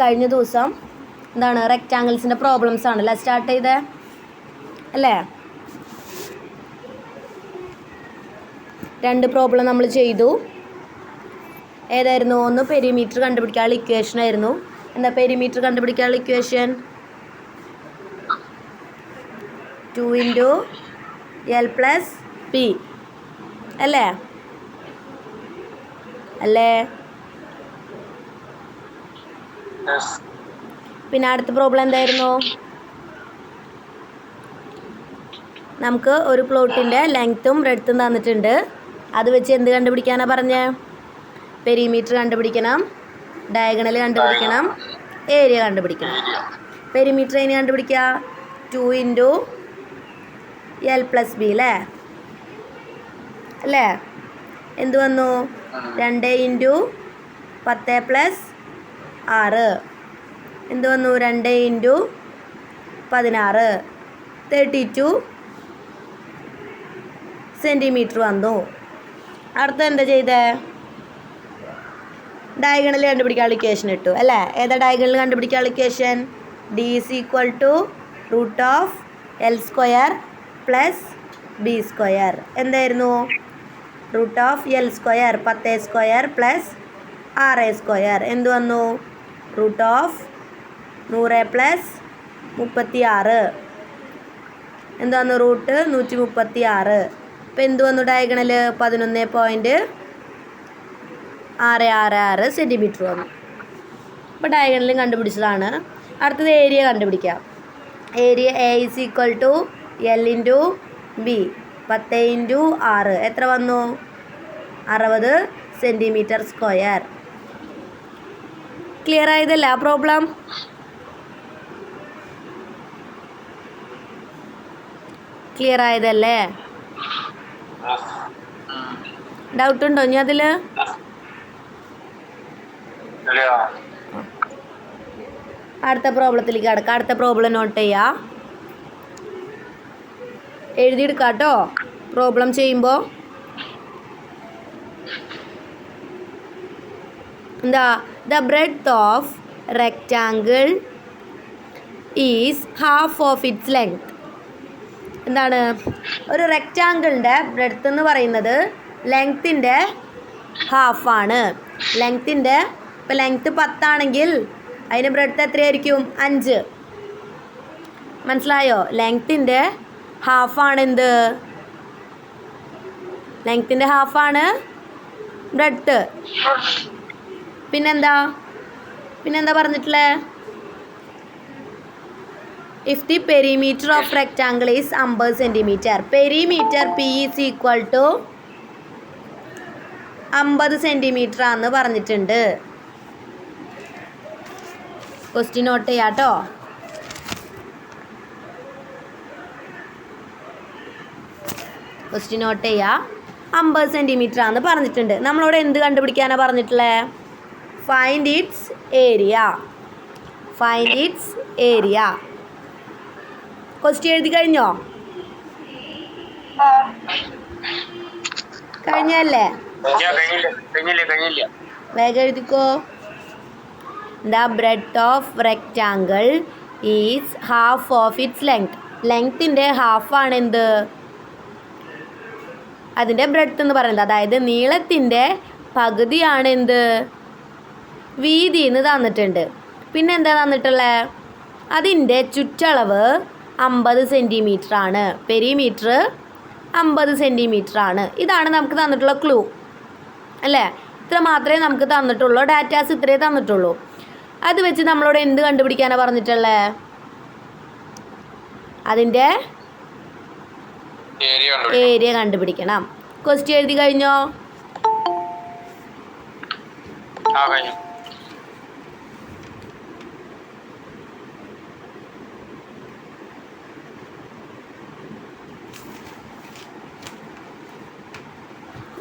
കഴിഞ്ഞ ദിവസം എന്താണ് റെക്റ്റാങ്കിൾസിൻ്റെ പ്രോബ്ലംസ് ആണല്ലേ സ്റ്റാർട്ട് ചെയ്തത് അല്ലേ? 2 പ്രോബ്ലം നമ്മൾ ചെയ്തു. ഏതായിരുന്നു? ഒന്ന് പെരിമീറ്റർ കണ്ടുപിടിക്കാനുള്ള ഇക്വേഷൻ ആയിരുന്നു. എന്താ പെരിമീറ്റർ കണ്ടുപിടിക്കാനുള്ള ഇക്വേഷൻ? 2 × L + P അല്ലേ? പിന്നെ അടുത്ത പ്രോബ്ലം എന്തായിരുന്നു? നമുക്ക് ഒരു പ്ലോട്ടിൻ്റെ ലെങ്ത്തും ബ്രെഡ്ത്തും തന്നിട്ടുണ്ട്. അത് വെച്ച് എന്ത് കണ്ടുപിടിക്കാനാണ് പറഞ്ഞത്? പെരിമീറ്റർ കണ്ടുപിടിക്കണം, ഡയഗണൽ കണ്ടുപിടിക്കണം, ഏരിയ കണ്ടുപിടിക്കണം. പെരിമീറ്റർ എങ്ങനെ കണ്ടുപിടിക്കുക? 2 × L + B അല്ലേ? എന്ത് വന്നു? 2 × 10 + 6 എന്ത് വന്നു? 2 × 16 32 സെൻറ്റിമീറ്റർ വന്നു. അടുത്ത എന്താ ചെയ്തേ? ഡയഗണൽ കണ്ടുപിടിക്കാനുള്ള ഇക്വേഷൻ ഇട്ടു അല്ലേ? ഏതാ ഡയഗണൽ കണ്ടുപിടിക്കാനുള്ള ഇക്വേഷൻ? D = √L² + B². എന്തായിരുന്നു? √L² 10² + 6² എന്ത് വന്നു? √100 + 36 എന്ത് വന്നു? √136. ഇപ്പം എന്ത് വന്നു? ഡയഗണൽ 11.666 സെൻറ്റിമീറ്റർ വന്നു. ഇപ്പോൾ ഡയഗണലും കണ്ടുപിടിച്ചതാണ്. അടുത്തത് ഏരിയ കണ്ടുപിടിക്കാം. ഏരിയ A = L × B 10 × 6 എത്ര വന്നു? 60 സെൻറ്റിമീറ്റർ സ്ക്വയർ. ക്ലിയർ ആയതല്ല ആ പ്രോബ്ലം? ക്ലിയർ ആയതല്ലേ? ഡൗട്ട് ഉണ്ടോ ഇനി അതിൽ? അടുത്ത പ്രോബ്ലത്തിലേക്ക് കിടക്കാം. അടുത്ത പ്രോബ്ലം നോട്ട് ചെയ്യാം, എഴുതിയെടുക്കാം കേട്ടോ പ്രോബ്ലം ചെയ്യുമ്പോൾ. എന്താ? The breadth of rectangle is half of its length. എന്താണ്? ഒരു റെക്റ്റാങ്കിളിൻ്റെ ബ്രെഡ്ത്ത് എന്ന് പറയുന്നത് ലെങ്ത്തിൻ്റെ ഹാഫാണ്. ലെങ്ത്തിൻ്റെ ഇപ്പോൾ ലെങ്ത്ത് 10 ആണെങ്കിൽ അതിന് ബ്രെഡ്ത്ത് എത്രയായിരിക്കും? 5. മനസ്സിലായോ? ലെങ്ത്തിൻ്റെ ഹാഫാണ് എന്ത്? ലെങ്ത്തിൻ്റെ ഹാഫാണ് ബ്രെഡ്ത്ത്. പിന്നെന്താ പറഞ്ഞിട്ടുള്ളത്? If the perimeter of rectangle is 50 centimetre, perimeter P = 50 centimetre ആണെന്ന് പറഞ്ഞിട്ടുണ്ട്. ക്വസ്റ്റ്യൻ നോട്ട് ചെയ്യാം കേട്ടോ. ക്വസ്റ്റ്യൻ നോട്ട് ചെയ്യുക. 50 സെൻറ്റിമീറ്റർ ആണെന്ന് പറഞ്ഞിട്ടുണ്ട്. നമ്മളോട് എന്ത് കണ്ടുപിടിക്കാനാണ് പറഞ്ഞിട്ടുള്ളത്? Find it's area. Find it's area. Question എഴുതി കഴിഞ്ഞോ? കഴിഞ്ഞല്ലേ? വേഗം എഴുതിക്കോ. The breadth of rectangle is half of its length. ലെങ്ത്തിൻ്റെ ഹാഫാണ് എന്ത്? അതിൻ്റെ ബ്രെഡ്ത്ത് എന്ന് പറയുന്നത്. അതായത് നീളത്തിൻ്റെ പകുതിയാണ് എന്ത്? വീതി എന്ന് തന്നിട്ടുണ്ട്. പിന്നെ എന്താ തന്നിട്ടുള്ളത്? അതിൻ്റെ ചുറ്റളവ് 50 സെൻറ്റിമീറ്റർ ആണ്. പെരിമീറ്റർ 50 സെൻറ്റിമീറ്റർ ആണ്. ഇതാണ് നമുക്ക് തന്നിട്ടുള്ള ക്ലൂ അല്ലേ? ഇത്ര മാത്രമേ നമുക്ക് തന്നിട്ടുള്ളൂ. ഡാറ്റാസ് ഇത്രയേ തന്നിട്ടുള്ളൂ. അത് വെച്ച് നമ്മളോട് എന്ത് കണ്ടുപിടിക്കാനാണ് പറഞ്ഞിട്ടുള്ളത്? അതിൻ്റെ ഏരിയ കണ്ടുപിടിക്കണം. ക്വസ്റ്റ്യൻ എഴുതി കഴിഞ്ഞോ?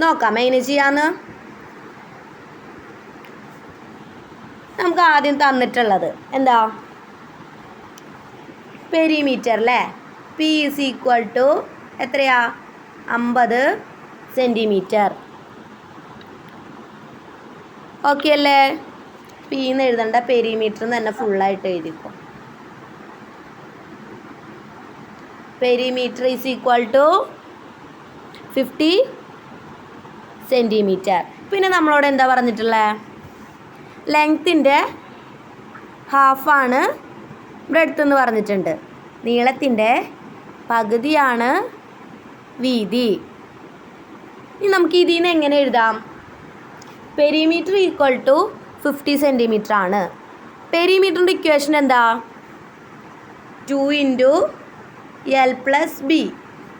നോക്കാം എങ്ങനെ ചെയ്യാന്ന്. നമുക്ക് ആദ്യം തന്നിട്ടുള്ളത് എന്താ? പെരിമീറ്റർ അല്ലേ? P = എത്രയാ? 50 സെൻറ്റിമീറ്റർ. ഓക്കെ അല്ലേ? പി എന്ന് എഴുതേണ്ട, പെരിമീറ്റർ തന്നെ ഫുള്ളായിട്ട് എഴുതിക്കോ. Perimeter is equal to 50 centimetre. പിന്നെ നമ്മളോട് എന്താ പറഞ്ഞിട്ടുള്ളത്? ലെങ്ത്തിൻ്റെ ഹാഫാണ് ബ്രെഡ്ത്ത് എന്ന് പറഞ്ഞിട്ടുണ്ട്. നീളത്തിൻ്റെ പകുതിയാണ് വീതി. ഇനി നമുക്ക് ഇതിൽ നിന്ന് എങ്ങനെ എഴുതാം? പെരിമീറ്റർ ഈക്വൽ ടു 50 സെൻറ്റിമീറ്റർ ആണ്. പെരിമീറ്ററിൻ്റെ ഇക്വേഷൻ എന്താ? 2 × L + B.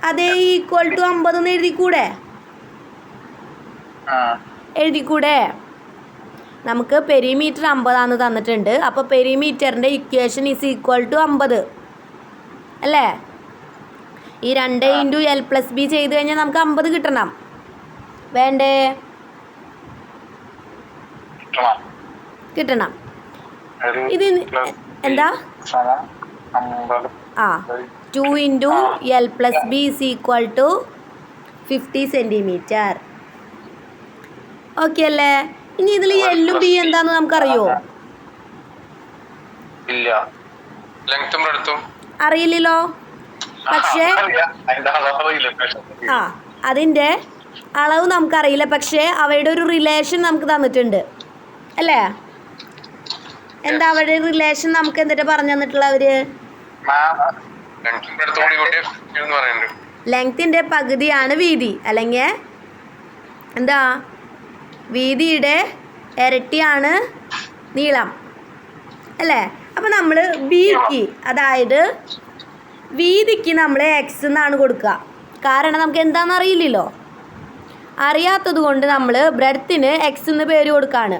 അതേ ഈക്വൽ ടു 50 എന്ന് എഴുതിക്കൂടെ? നമുക്ക് പെരിമീറ്റർ 50 തന്നിട്ടുണ്ട്. അപ്പോൾ പെരിമീറ്ററിൻ്റെ ഇക്വേഷൻ ഈസ് ഈക്വൽ ടു 50 അല്ലേ? ഈ 2 × L + B ചെയ്ത് കഴിഞ്ഞാൽ നമുക്ക് 50 കിട്ടണം. വേണ്ടേ? കിട്ടണം. ഇത് എന്താ? 2 × L + B is equal to 50 centimetre. Okay അല്ലേ? ഇനി ഇതിൽ എല്ലും ബി എന്താന്ന് നമുക്കറിയോ? അറിയില്ലല്ലോ. പക്ഷേ അതിൻ്റെ അളവ് നമുക്കറിയില്ല. പക്ഷേ അവയുടെ ഒരു റിലേഷൻ നമുക്ക് തന്നിട്ടുണ്ട് അല്ലേ? എന്താ അവരുടെ റിലേഷൻ നമുക്ക് എന്നിട്ട് പറഞ്ഞു തന്നിട്ടുള്ളവര്? ലെങ്ത്തിന്റെ പകുതിയാണ് വീതി, അല്ലെങ്കിൽ എന്താ വീതിയുടെ ഇരട്ടിയാണ് നീളം അല്ലേ? അപ്പം നമ്മൾ ബിക്ക്, അതായത് വീതിക്ക് നമ്മൾ എക്സ് എന്നാണ് കൊടുക്കുക. കാരണം നമുക്ക് എന്താണെന്ന് അറിയില്ലല്ലോ. അറിയാത്തത് കൊണ്ട് നമ്മൾ ബ്രെഡ്ത്തിന് എക്സ് എന്ന് പേര് കൊടുക്കുകയാണ്.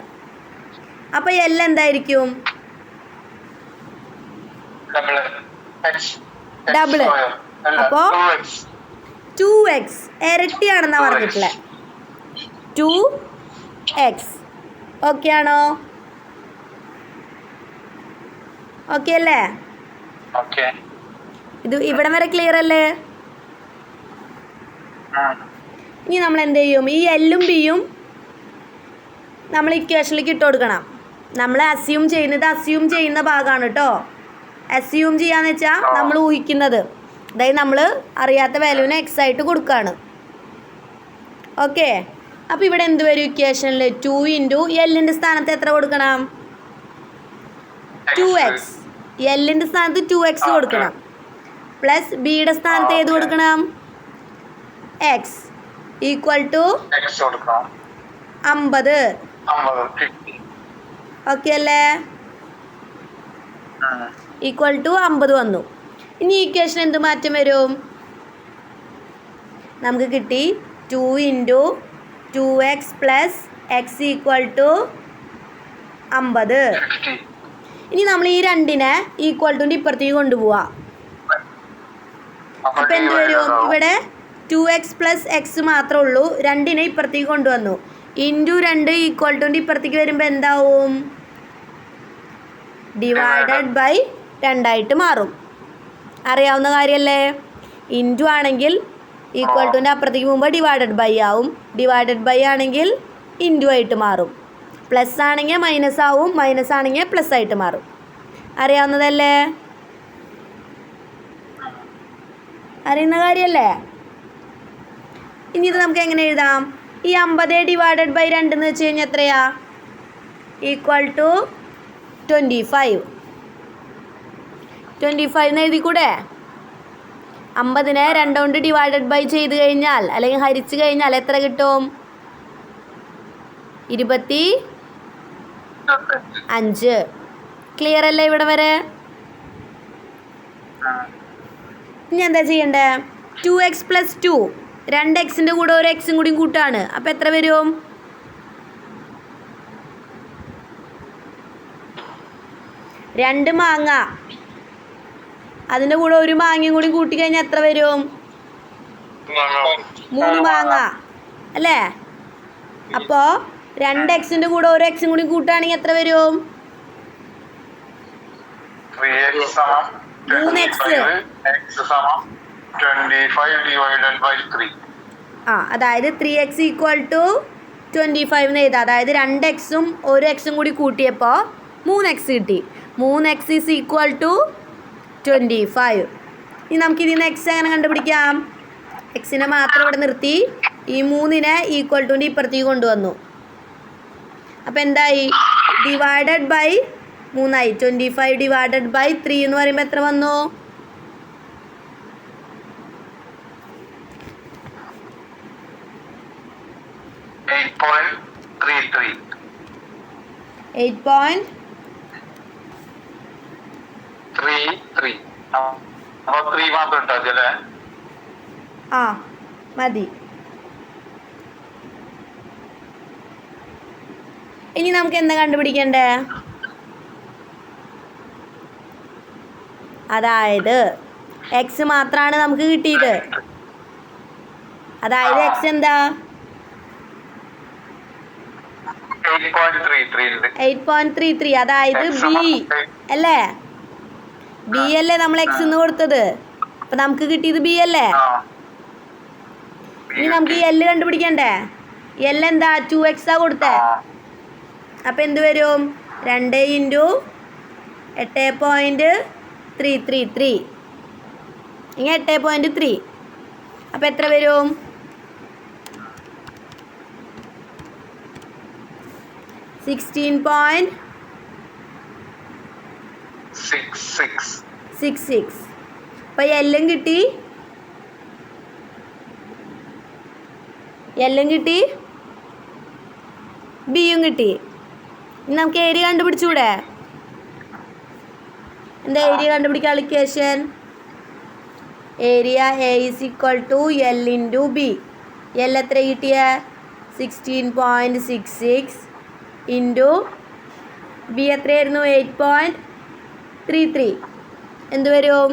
അപ്പോൾ എൽ എന്തായിരിക്കും? ഡബിള്. അപ്പോൾ 2x ഇരട്ടിയാണെന്നാണ് പറഞ്ഞിട്ടുള്ളത്. 2x. ഓക്കെ ആണോ? ഓക്കെ അല്ലേ? ഇത് ഇവിടെ വരെ ക്ലിയർ അല്ലേ? ഇനി നമ്മൾ എന്ത് ചെയ്യും? ഈ എല്ലും ബിയും നമ്മൾ ഇക്വേഷനിലേക്ക് ഇട്ട് കൊടുക്കണം. നമ്മൾ അസ്യൂം ചെയ്യുന്ന ഭാഗമാണ് കേട്ടോ. അസ്യൂം ചെയ്യാന്ന് വെച്ചാൽ നമ്മൾ ഊഹിക്കുന്നത്. അതായത് നമ്മൾ അറിയാത്ത വാല്യൂവിനെ എക്സ് ആയിട്ട് കൊടുക്കുകയാണ്. ഓക്കെ. അപ്പോൾ ഇവിടെ എന്ത് വരും ഇക്വേഷനിൽ? 2 × എല്ലിൻ്റെ സ്ഥാനത്ത് എത്ര കൊടുക്കണം? 2x. എല്ലിൻ്റെ സ്ഥാനത്ത് 2x കൊടുക്കണം. പ്ലസ് ബിയുടെ സ്ഥാനത്ത് ഏത് കൊടുക്കണം? X equal to 50. ഓക്കെ അല്ലേ? ഈക്വൽ ടു 50 വന്നു. ഇനി ഇക്വേഷൻ എന്ത് മാറ്റം വരും? നമുക്ക് കിട്ടി 2 × 2x + x ഈക്വൽ ടു 50. ഇനി നമ്മൾ ഈ രണ്ടിനെ ഈക്വൽ ടു ഇപ്പുറത്തേക്ക് കൊണ്ടുപോവാം. അപ്പം എന്ത് വരും? ഇവിടെ 2x + x മാത്രമേ ഉള്ളൂ. രണ്ടിനെ ഇപ്പുറത്തേക്ക് കൊണ്ടുവന്നു. × 2 ഈക്വൽ ടു ഇപ്പുറത്തേക്ക് വരുമ്പോൾ എന്താവും? /2 മാറും. അറിയാവുന്ന കാര്യമല്ലേ? ഇൻറ്റു ആണെങ്കിൽ ഈക്വൽ ടുൻ്റെ അപ്പുറത്തേക്ക് പോകുമ്പോൾ // ആവും. / ആണെങ്കിൽ ഇൻറ്റു ആയിട്ട് മാറും. പ്ലസ് ആണെങ്കിൽ മൈനസ് ആവും. മൈനസ് ആണെങ്കിൽ പ്ലസ് ആയിട്ട് മാറും. അറിയാവുന്നതല്ലേ? അറിയുന്ന കാര്യമല്ലേ? ഇനി ഇത് നമുക്ക് എങ്ങനെ എഴുതാം? ഈ 50 / 2 എന്ന് വെച്ച് കഴിഞ്ഞാൽ എത്രയാ? Equal to 25. 25 എന്ന് എഴുതിക്കൂടെ? 50നെ 2 കൊണ്ട് // ചെയ്ത് കഴിഞ്ഞാൽ, അല്ലെങ്കിൽ ഹരിച്ച് കഴിഞ്ഞാൽ എത്ര കിട്ടും? 25. ക്ലിയർ അല്ലേ ഇവിടെ വരെ? ഇനി എന്താ ചെയ്യണ്ടേ? 2x + 2. 2xൻ്റെ കൂടെ ഒരു എക്സും കൂടി കൂട്ടാണ്. അപ്പം എത്ര വരും? 2 മാങ്ങ. അതിൻ്റെ കൂടെ ഒരു മാങ്ങയും കൂടി കൂട്ടിക്കഴിഞ്ഞാൽ എത്ര വരും? 3 മാങ്ങ അല്ലേ? അപ്പോൾ 2xൻ്റെ കൂടെ ഒരു എക്സും കൂടി കൂട്ടുകയാണെങ്കിൽ എത്ര വരും? 3x. 25 / 3. അതായത് 3x ഈക്വൽ ടു 25 എന്ന് എഴുതാം. അതായത് 2x-ഉം 1x-ഉം കൂടി കൂട്ടിയപ്പോൾ 3x കിട്ടി. 3x is equal to 25. ഇനി നമുക്കിതിൽ നിന്ന് എക്സ് എങ്ങനെ കണ്ടുപിടിക്കാം? എക്സിനെ മാത്രം ഇവിടെ നിർത്തി ഈ 3-നെ ഈക്വൽ ടുവിൻ്റെ ഇപ്പുറത്തേക്ക് കൊണ്ടുവന്നു. അപ്പോൾ എന്തായി? ഡിവൈഡഡ് ബൈ 3ആയി. 25 ഡിവൈഡഡ് ബൈ 3 എന്ന് പറയുമ്പോൾ എത്ര വന്നു? 8.33. ആ മതി. ഇനി നമുക്ക് എന്താ കണ്ടുപിടിക്കണ്ടേ? അതായത് എക്സ് മാത്രമാണ് നമുക്ക് കിട്ടിയത്. അതായത് എക്സ് എന്താ? 8.33. അതായത് ബി അല്ലേ? ബി അല്ലേ നമ്മൾ എക്സ് എന്ന് കൊടുത്തത്? അപ്പം നമുക്ക് കിട്ടിയത് ബി അല്ലേ? ഇനി നമുക്ക് ഈ എല്ല് കണ്ടുപിടിക്കണ്ടേ? എൽ എന്താ? 2x കൊടുത്തേ. അപ്പം എന്ത് വരും? 2 × 8.333. ഇങ്ങനെ 8.3. അപ്പം എത്ര വരും? 16.66. അപ്പം എല്ലും കിട്ടി, ബിയും കിട്ടി. ഇനി നമുക്ക് ഏരിയ കണ്ടുപിടിച്ചൂടെ? എന്താ ഏരിയ കണ്ടുപിടിക്കാൻ equation? Area A is equal to L into B. L എത്ര കിട്ടിയ? 16.66 ഇൻറ്റു ബി എത്രയായിരുന്നു? 8.33. എന്ത് വരും?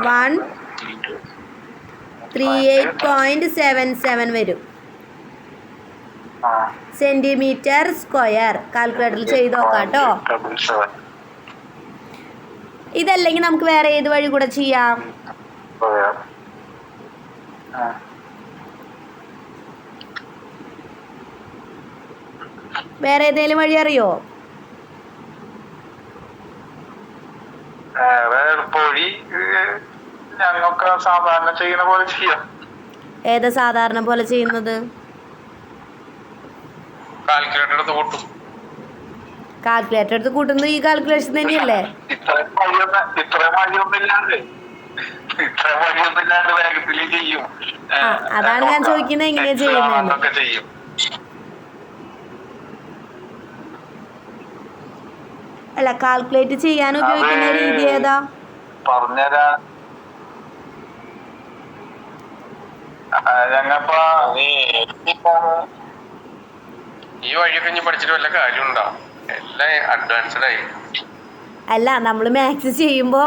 138.77 വരും. Centimetre square. കാൽക്കുലേറ്ററിൽ ചെയ്ത് നോക്കാം കേട്ടോ. ഇതല്ലെങ്കിൽ നമുക്ക് വേറെ ഏത് വഴി കൂടെ ചെയ്യാം? വേറെ ഏതെങ്കിലും വഴി അറിയോ? സാധാരണ ചെയ്യുന്ന പോലെ ചെയ്യാം. ഏതാ സാധാരണ പോലെ ചെയ്യുന്നത്? കാൽക്കുലേറ്റർ എടുത്ത് കൂട്ടുന്നത് ഈ കാൽക്കുലേഷൻ തന്നെയല്ലേ? അതാണ് ഞാൻ ചോദിക്കുന്നത്, എങ്ങനെയാ ചെയ്യുന്നത്? അല്ല, കാൽക്കുലേറ്റ് ചെയ്യാൻ ഉപയോഗിക്കുന്ന രീതി ഏതാ? പറഞ്ഞുതരാ. ഈ വഴിയൊക്കെ ഇനി പഠിച്ചിട്ട് വല്ല കാര്യമുണ്ടോ? എല്ലാം അഡ്വാൻസ്ഡ് ആയി. അല്ല, നമ്മൾ മാത്സ് ചെയ്യുമ്പോ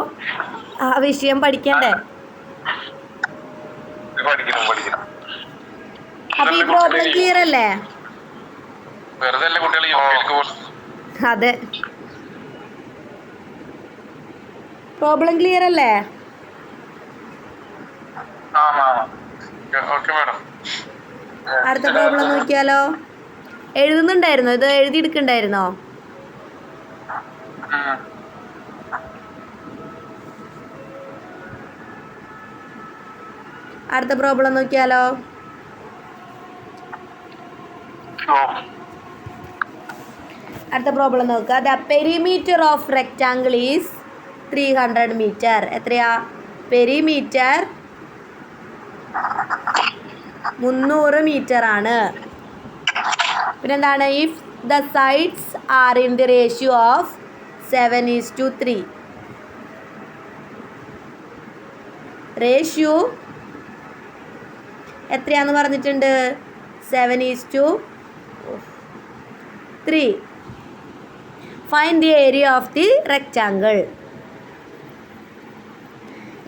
ആ വിഷയം പഠിക്കണ്ടേ? അപ്പൊ ഈ പ്രോബ്ലം ക്ലിയർ അല്ലേ? വെറുതെ അല്ല കുട്ടികൾ. അതെ, പ്രോബ്ലം ക്ലിയർ അല്ലേ? അടുത്ത പ്രോബ്ലം നോക്കിയാലോ? എഴുതുന്നുണ്ടായിരുന്നോ? ഇത് എഴുതിയെടുക്കണ്ടായിരുന്നോ? അടുത്ത പ്രോബ്ലം നോക്കിയാലോ? അടുത്ത പ്രോബ്ലം നോക്കുക. The perimeter of rectangle is 300 metre. എത്രയാ? പെരിമീറ്റർ 300 മീറ്റർ ആണ്. പിന്നെന്താണ്? If the sides are in the ratio of 7:3. Ratio എത്രയാന്ന് പറഞ്ഞിട്ടുണ്ട്? 7:3. Find the area of the rectangle.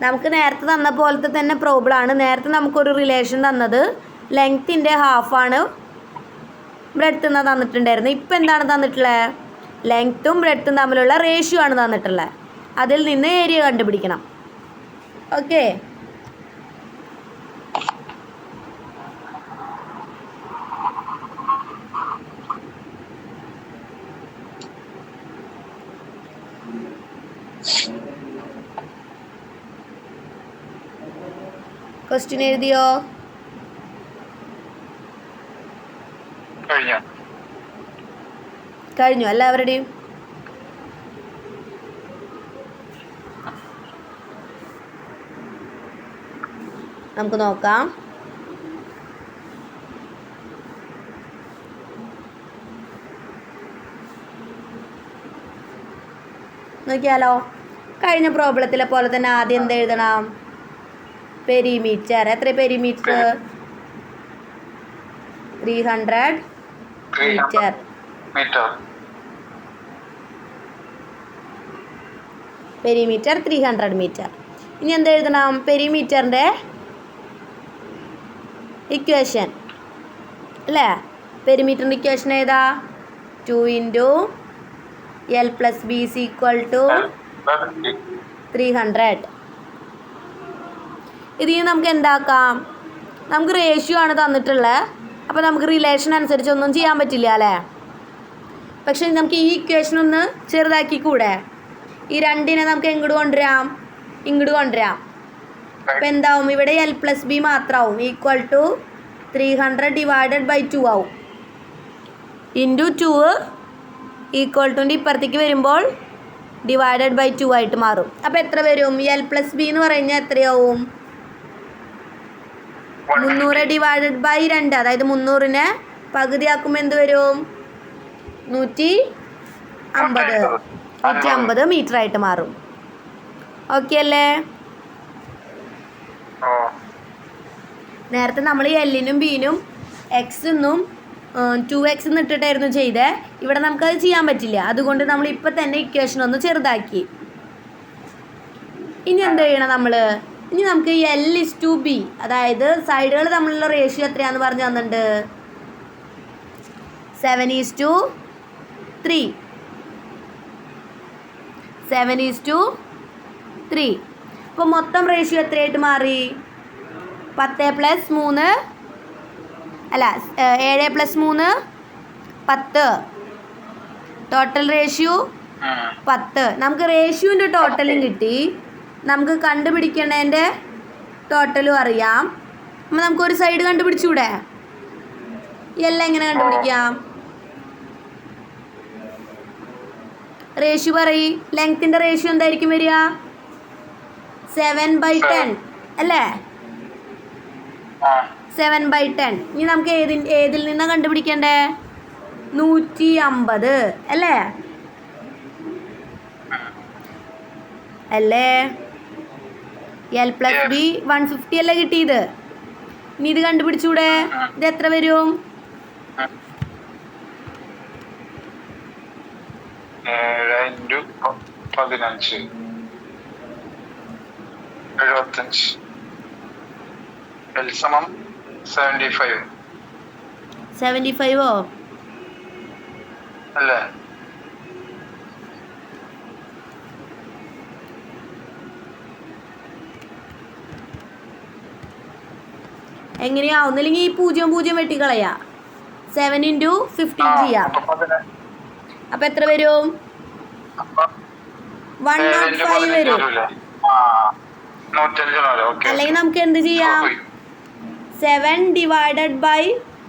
നമുക്ക് നേരത്തെ തന്ന പോലത്തെ തന്നെ പ്രോബ്ലം ആണ്. നേരത്തെ നമുക്കൊരു റിലേഷൻ തന്നത് ലെങ്ത്തിൻ്റെ ഹാഫാണ് ബ്രെഡ്ത്ത് എന്ന് തന്നിട്ടുണ്ടായിരുന്നു. ഇപ്പം എന്താണ് തന്നിട്ടുള്ളത്? ലെങ്ത്തും ബ്രെഡ്ത്തും തമ്മിലുള്ള റേഷ്യോ ആണ് തന്നിട്ടുള്ളത്. അതിൽ നിന്ന് ഏരിയ കണ്ടുപിടിക്കണം. ഓക്കെ. ക്വസ്റ്റ്യൻ എഴുതിയോ? കഴിഞ്ഞു എല്ലാവരുടെയും? നമുക്ക് നോക്കാം. നോക്കിയാലോ. കഴിഞ്ഞ പ്രോബ്ലത്തിലെ പോലെ തന്നെ ആദ്യം എന്ത് എഴുതണം? പെരിമീറ്റർ. എത്ര പെരിമീറ്റർ? 300 മീറ്റർ. Perimeter 300 metre. ഇനി എന്ത് എഴുതണം? പെരിമീറ്ററിൻ്റെ ഇക്വേഷൻ അല്ലേ? പെരിമീറ്ററിൻ്റെ ഇക്വേഷൻ ഏതാ? 2 × L + B = 300. ഇതിന് നമുക്ക് എന്താക്കാം? നമുക്ക് റേഷ്യോ ആണ് തന്നിട്ടുള്ളത്. അപ്പോൾ നമുക്ക് റിലേഷൻ അനുസരിച്ച് ഒന്നും ചെയ്യാൻ പറ്റില്ല അല്ലേ? പക്ഷേ നമുക്ക് ഈ ഇക്വേഷൻ ഒന്ന് ചെറുതാക്കി കൂടെ? ഈ രണ്ടിനെ നമുക്ക് എങ്ങോട്ട് കൊണ്ടുവരാം? ഇങ്ങോട്ട് കൊണ്ടുവരാം. അപ്പോൾ എന്താവും? ഇവിടെ L + B മാത്രമാവും. = 300 / 2 ആവും. × 2 = ഇപ്പുറത്തേക്ക് വരുമ്പോൾ /2 ആയിട്ട് മാറും. അപ്പോൾ എത്ര വരും? L + B എന്ന് പറഞ്ഞാൽ എത്രയാവും? 300 / 2. അതായത് 300നെ പകുതിയാക്കുമ്പോൾ എന്ത് വരും? 150 മീറ്റർ ആയിട്ട് മാറും. ഓക്കെ അല്ലേ? നേരത്തെ നമ്മൾ എല്ലിനും ബിനും എക്സെന്നും 2x ഇട്ടിട്ടായിരുന്നു ചെയ്തേ. ഇവിടെ നമുക്കത് ചെയ്യാൻ പറ്റില്ല. അതുകൊണ്ട് നമ്മൾ ഇപ്പം തന്നെ ഇക്വേഷൻ ഒന്ന് ചെറുതാക്കി. ഇനി എന്ത് ചെയ്യണം നമ്മൾ? ഇനി നമുക്ക് L/B, അതായത് സൈഡുകൾ തമ്മിലുള്ള റേഷ്യോ എത്രയാണെന്ന് പറഞ്ഞു തന്നിട്ടുണ്ട്. 7:3. 7:3. അപ്പോൾ മൊത്തം റേഷ്യോ എത്രയായിട്ട് മാറി? 10 + 3 അല്ല 7 + 3 10. Total ratio 10. നമുക്ക് റേഷ്യോൻ്റെ ടോട്ടലും കിട്ടി. നമുക്ക് കണ്ടുപിടിക്കേണ്ടതിൻ്റെ ടോട്ടലും അറിയാം. അപ്പോൾ നമുക്കൊരു സൈഡ് കണ്ടുപിടിച്ചൂടെ? എല്ലാം എങ്ങനെ കണ്ടുപിടിക്കാം? റേഷ്യോ പറയ്. ലെങ്ത്തിൻ്റെ റേഷ്യോ എന്തായിരിക്കും വരിക? 7/10 അല്ലേ? 7/10. ഇനി നമുക്ക് ഏതിൽ നിന്നാണ് കണ്ടുപിടിക്കേണ്ടേ? 150 അല്ലേ? L + B 150 അല്ലേ കിട്ടിയത്? ഇനി ഇത് കണ്ടുപിടിച്ചൂടെ? ഇത് എത്ര വരും? 7 × 15 75. L = 75. 75ഓ? അല്ലേ? എങ്ങനെയാവുന്നില്ലെങ്കിൽ ഈ 0 വെട്ടിക്കളയാ. 7 × 15 ചെയ്യാം. അപ്പം എത്ര വരും? 105 വരും. അല്ലെങ്കിൽ നമുക്ക് എന്ത് ചെയ്യാം? 7 /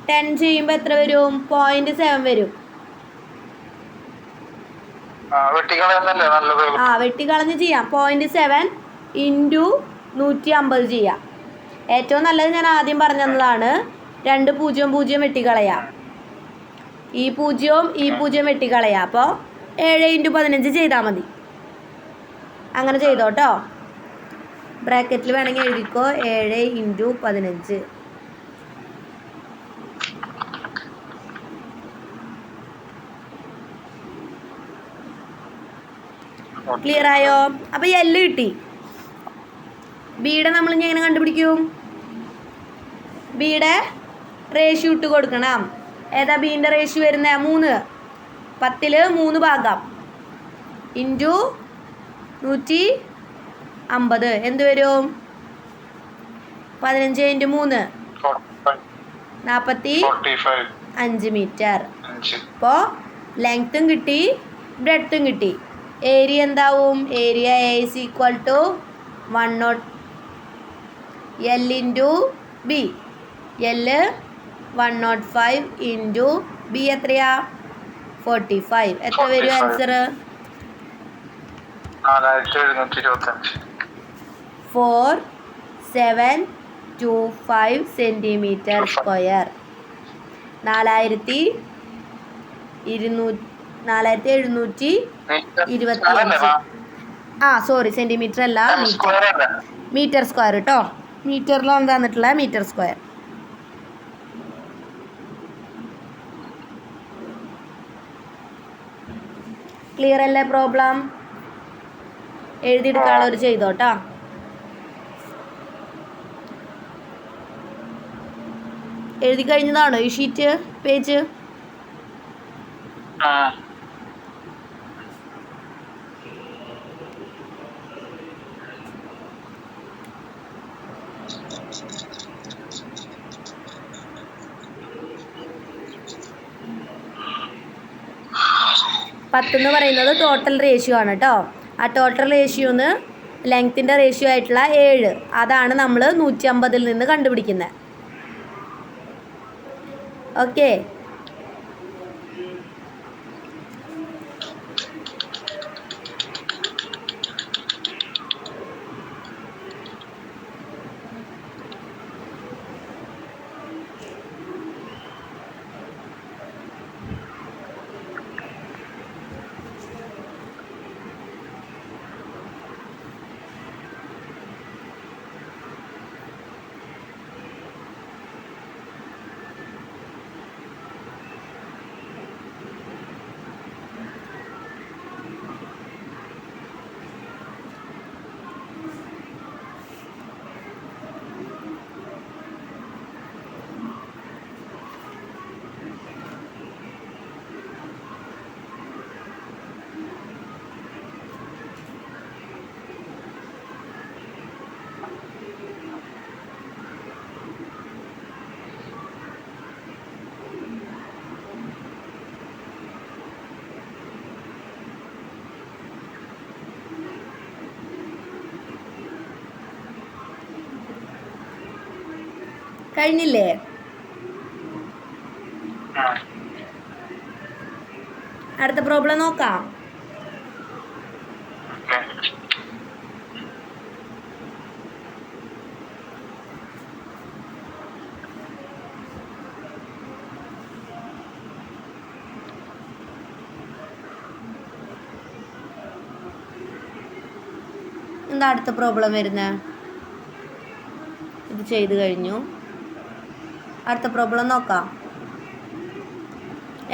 10 ചെയ്യുമ്പോൾ എത്ര വരും? 0.7 വരും. വെട്ടിക്കളഞ്ഞ് ചെയ്യാം. 0.7 × 150 ചെയ്യാം. ഏറ്റവും നല്ലത് ഞാൻ ആദ്യം പറഞ്ഞു തന്നതാണ്. 2 0 വെട്ടിക്കളയാം. ഈ 0 വെട്ടിക്കളയാം. അപ്പോൾ 7 × 15 ചെയ്താൽ മതി. അങ്ങനെ ചെയ്തോട്ടോ. ബ്രാക്കറ്റിൽ വേണമെങ്കിൽ എഴുതിക്കോ 7 × 15. ക്ലിയർ ആയോ? അപ്പോൾ L കിട്ടി. ബിയുടെ നമ്മൾ ഇനി എങ്ങനെ കണ്ടുപിടിക്കും? ബിയുടെ റേഷ്യോ ഇട്ട് കൊടുക്കണം. ഏതാ ബീൻ്റെ റേഷ്യോ വരുന്നത്? 3. 10 3 ഭാഗം × 150 എന്ത് വരും? 15 × 3 45 മീറ്റർ. അപ്പോൾ ലെങ്ത്തും കിട്ടി ബ്രെഡ്ത്തും കിട്ടി. ഏരിയ എന്താവും? Area A = 1/0 L × B. L 105 × B എത്രയാ? 45. എത്ര വരും answer? 4725 centimetre square. 4725 sorry, centimetre അല്ല, മീറ്റർ സ്ക്വയർ കേട്ടോ. മീറ്ററിലാണ് തന്നിട്ടുള്ള മീറ്റർ സ്ക്വയർ. ക്ലിയർ അല്ലേ പ്രോബ്ലം? എഴുതിയെടുക്കാനുള്ളവർ ചെയ്തോട്ടോ. എഴുതി കഴിഞ്ഞതാണോ ഈ ഷീറ്റ് പേജ്? പത്തെന്ന് പറയുന്നത് ടോട്ടൽ റേഷ്യോ ആണ് കേട്ടോ. ആ ടോട്ടൽ റേഷ്യോന്ന് ലെങ്ത്തിൻ്റെ റേഷ്യോ ആയിട്ടുള്ള 7, അതാണ് നമ്മൾ 150 നിന്ന് കണ്ടുപിടിക്കുന്നത്. ഓക്കെ, കഴിഞ്ഞില്ലേ? അടുത്ത പ്രോബ്ലം നോക്കാം. എന്താ അടുത്ത പ്രോബ്ലം വരുന്നത്? ഇത് ചെയ്ത് കഴിഞ്ഞു. അടുത്ത പ്രോബ്ലം നോക്കാം.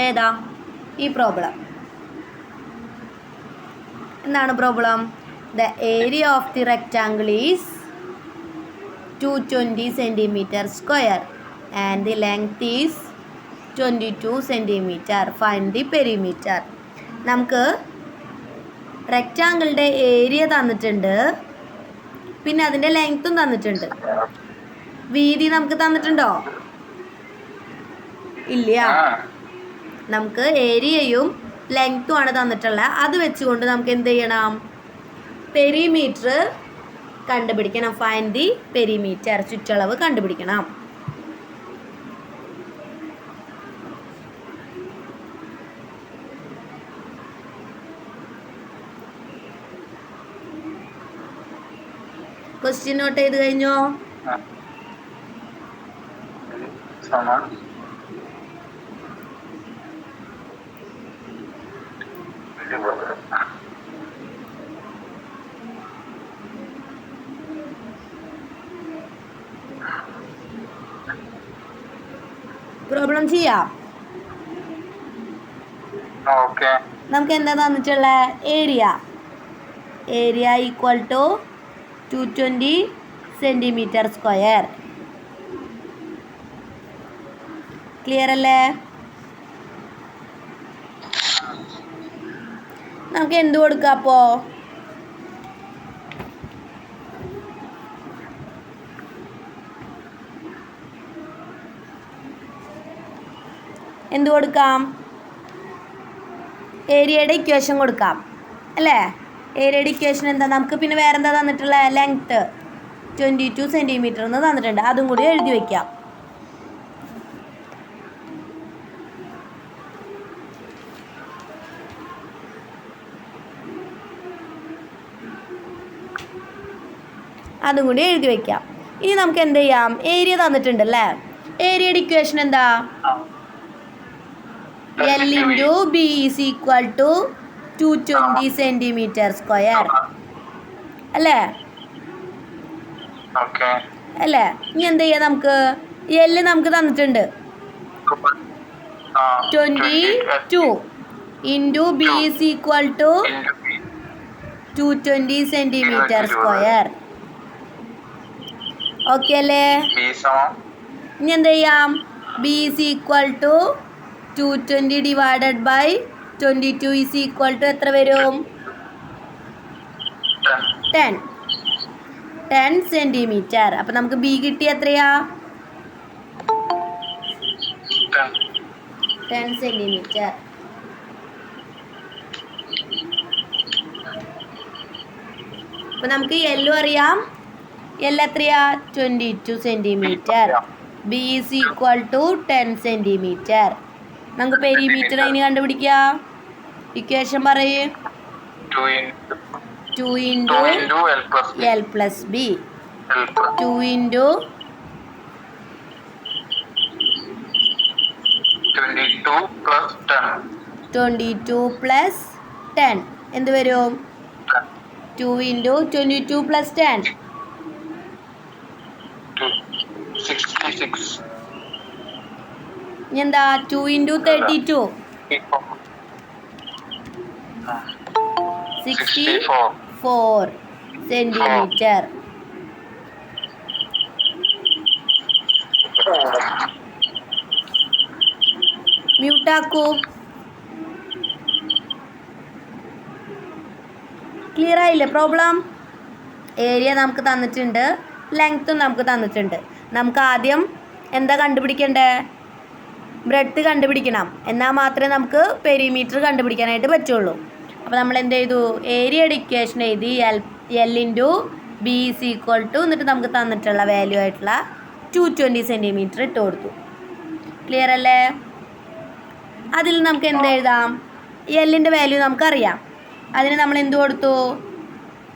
ഏതാ ഈ പ്രോബ്ലം? എന്താണ് problem? The area of the rectangle is 220 centimetre square and the length is 22 centimetre. Find the perimeter. നമുക്ക് റെക്റ്റാങ്കിളിൻ്റെ ഏരിയ തന്നിട്ടുണ്ട്, പിന്നെ അതിൻ്റെ ലെങ്ത്തും തന്നിട്ടുണ്ട്. വീതി നമുക്ക് തന്നിട്ടുണ്ടോ? ഇല്ല. നമുക്ക് ഏരിയയും ലെങ്ത്തും ആണ് തന്നിട്ടുള്ളത്. അത് വെച്ചുകൊണ്ട് നമുക്ക് എന്ത് ചെയ്യണം? പെരിമീറ്റർ കണ്ടുപിടിക്കണം. Find the perimeter. ചുറ്റളവ് കണ്ടുപിടിക്കണം. ക്വസ്റ്റ്യൻ നോട്ട് ചെയ്ത് കഴിഞ്ഞോ? പ്രോബ്ലം ചെയ്യാം. നമുക്ക് എന്താ തന്നിട്ടുള്ള? Area equal to 220 centimetre square. Clear അല്ലേ? നമുക്ക് എന്ത് കൊടുക്കാം അപ്പോൾ? എന്ത് കൊടുക്കാം? ഏരിയയുടെ ഇക്വേഷൻ കൊടുക്കാം അല്ലേ? ഏരിയയുടെ ഇക്വേഷൻ എന്താ? നമുക്ക് പിന്നെ വേറെ എന്താ തന്നിട്ടുള്ള? ലെങ്ത്ത് 22 സെൻറ്റിമീറ്റർ എന്ന് തന്നിട്ടുണ്ട്. അതും കൂടി എഴുതി വയ്ക്കാം. അതും കൂടി എഴുതി വയ്ക്കാം. ഇനി നമുക്ക് എന്ത് ചെയ്യാം? ഏരിയ തന്നിട്ടുണ്ടല്ലേ? ഏരിയയുടെ ഇക്വേഷൻ എന്താ? L into B is equal to 220 centimetre square അല്ലേ? അല്ലേ? ഇനി എന്ത് ചെയ്യാം? നമുക്ക് L നമുക്ക് തന്നിട്ടുണ്ട് 22 into B is equal to 220 centimetre square. Okay അല്ലേ? ഇനി എന്ത് ചെയ്യാം? B is equal to 220 divided by 22 is equal to എത്ര വരും? 10 സെൻറ്റിമീറ്റർ. അപ്പം നമുക്ക് ബി കിട്ടി എത്രയാ? 10 സെൻറ്റിമീറ്റർ. അപ്പം നമുക്ക് എല്ലും അറിയാം. എൽ എത്രയാ? 22 centimetre. B is equal to 10 centimetre. നമുക്ക് പെരിമീറ്റർ അതിന് കണ്ടുപിടിക്കാം. ഇക്വേഷൻ പറയേ. 2 into L plus B. 2 into 22 plus 10 എന്ത് വരും? 2 into 22 plus 10 66. എന്താ? 2 into 32 64 സെൻറ്റിമീറ്റർ. മ്യൂട്ടാക്കൂ. ക്ലിയർ ആയില്ലേ പ്രോബ്ലം? ഏരിയ നമുക്ക് തന്നിട്ടുണ്ട്, ലെങ്ത്തും നമുക്ക് തന്നിട്ടുണ്ട്. നമുക്ക് ആദ്യം എന്താ കണ്ടുപിടിക്കണ്ടേ? ബ്രെഡ്ത്ത് കണ്ടുപിടിക്കണം. എന്നാൽ മാത്രമേ നമുക്ക് പെരിമീറ്റർ കണ്ടുപിടിക്കാനായിട്ട് പറ്റുള്ളൂ. അപ്പോൾ നമ്മൾ എന്ത് ചെയ്തു? ഏരിയയുടെ ഇക്വേഷൻ എഴുതി. L into B is equal to എന്നിട്ട് നമുക്ക് തന്നിട്ടുള്ള വാല്യൂ ആയിട്ടുള്ള 220 സെൻറ്റിമീറ്റർ ഇട്ട് കൊടുത്തു. ക്ലിയർ അല്ലേ? അതിൽ നമുക്ക് എന്ത് എഴുതാം? എല്ലിൻ്റെ വാല്യൂ നമുക്കറിയാം. അതിന് നമ്മൾ എന്ത് കൊടുത്തു?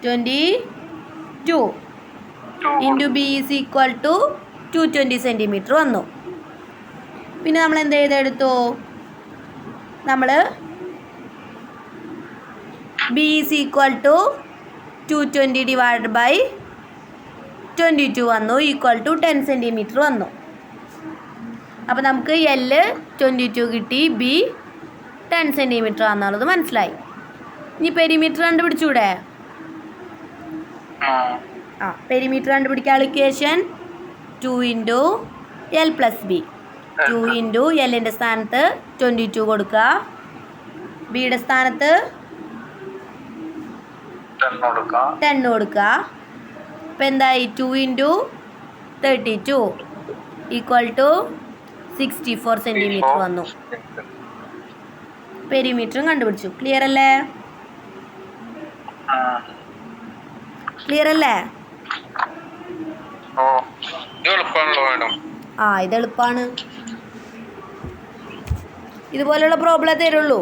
22 into B is equal to 220 centimetre വന്നു. പിന്നെ നമ്മൾ എന്ത് ചെയ്തെടുത്തു? നമ്മൾ B is equal to 220 divide by 22 വന്നു, ഈക്വൽ ടു 10 സെൻറ്റിമീറ്റർ വന്നു. അപ്പോൾ നമുക്ക് L 22 കിട്ടി, ബി 10 സെൻറ്റിമീറ്റർ ആണെന്നുള്ളത് മനസ്സിലായി. ഇനി പെരിമീറ്റർ കണ്ടുപിടിച്ചൂടെ? പെരിമീറ്റർ കണ്ടുപിടിക്കാനുള്ള equation 2 into L plus B. 2 into Lൻ്റെ സ്ഥാനത്ത് 22 കൊടുക്കുക, ബിയുടെ സ്ഥാനത്ത് 10 കൊടുക്കുക. അപ്പോൾ എന്തായി? 2 into 32 ഈക്വൽ ടു 64 സെൻറ്റിമീറ്റർ വന്നു. പെരിമീറ്ററും കണ്ടുപിടിച്ചു. ക്ലിയർ അല്ലേ? ക്ലിയർ അല്ലേ? ഇത് എളുപ്പമാണ്. ഇതുപോലെയുള്ള പ്രോബ്ലം തരുള്ളൂ.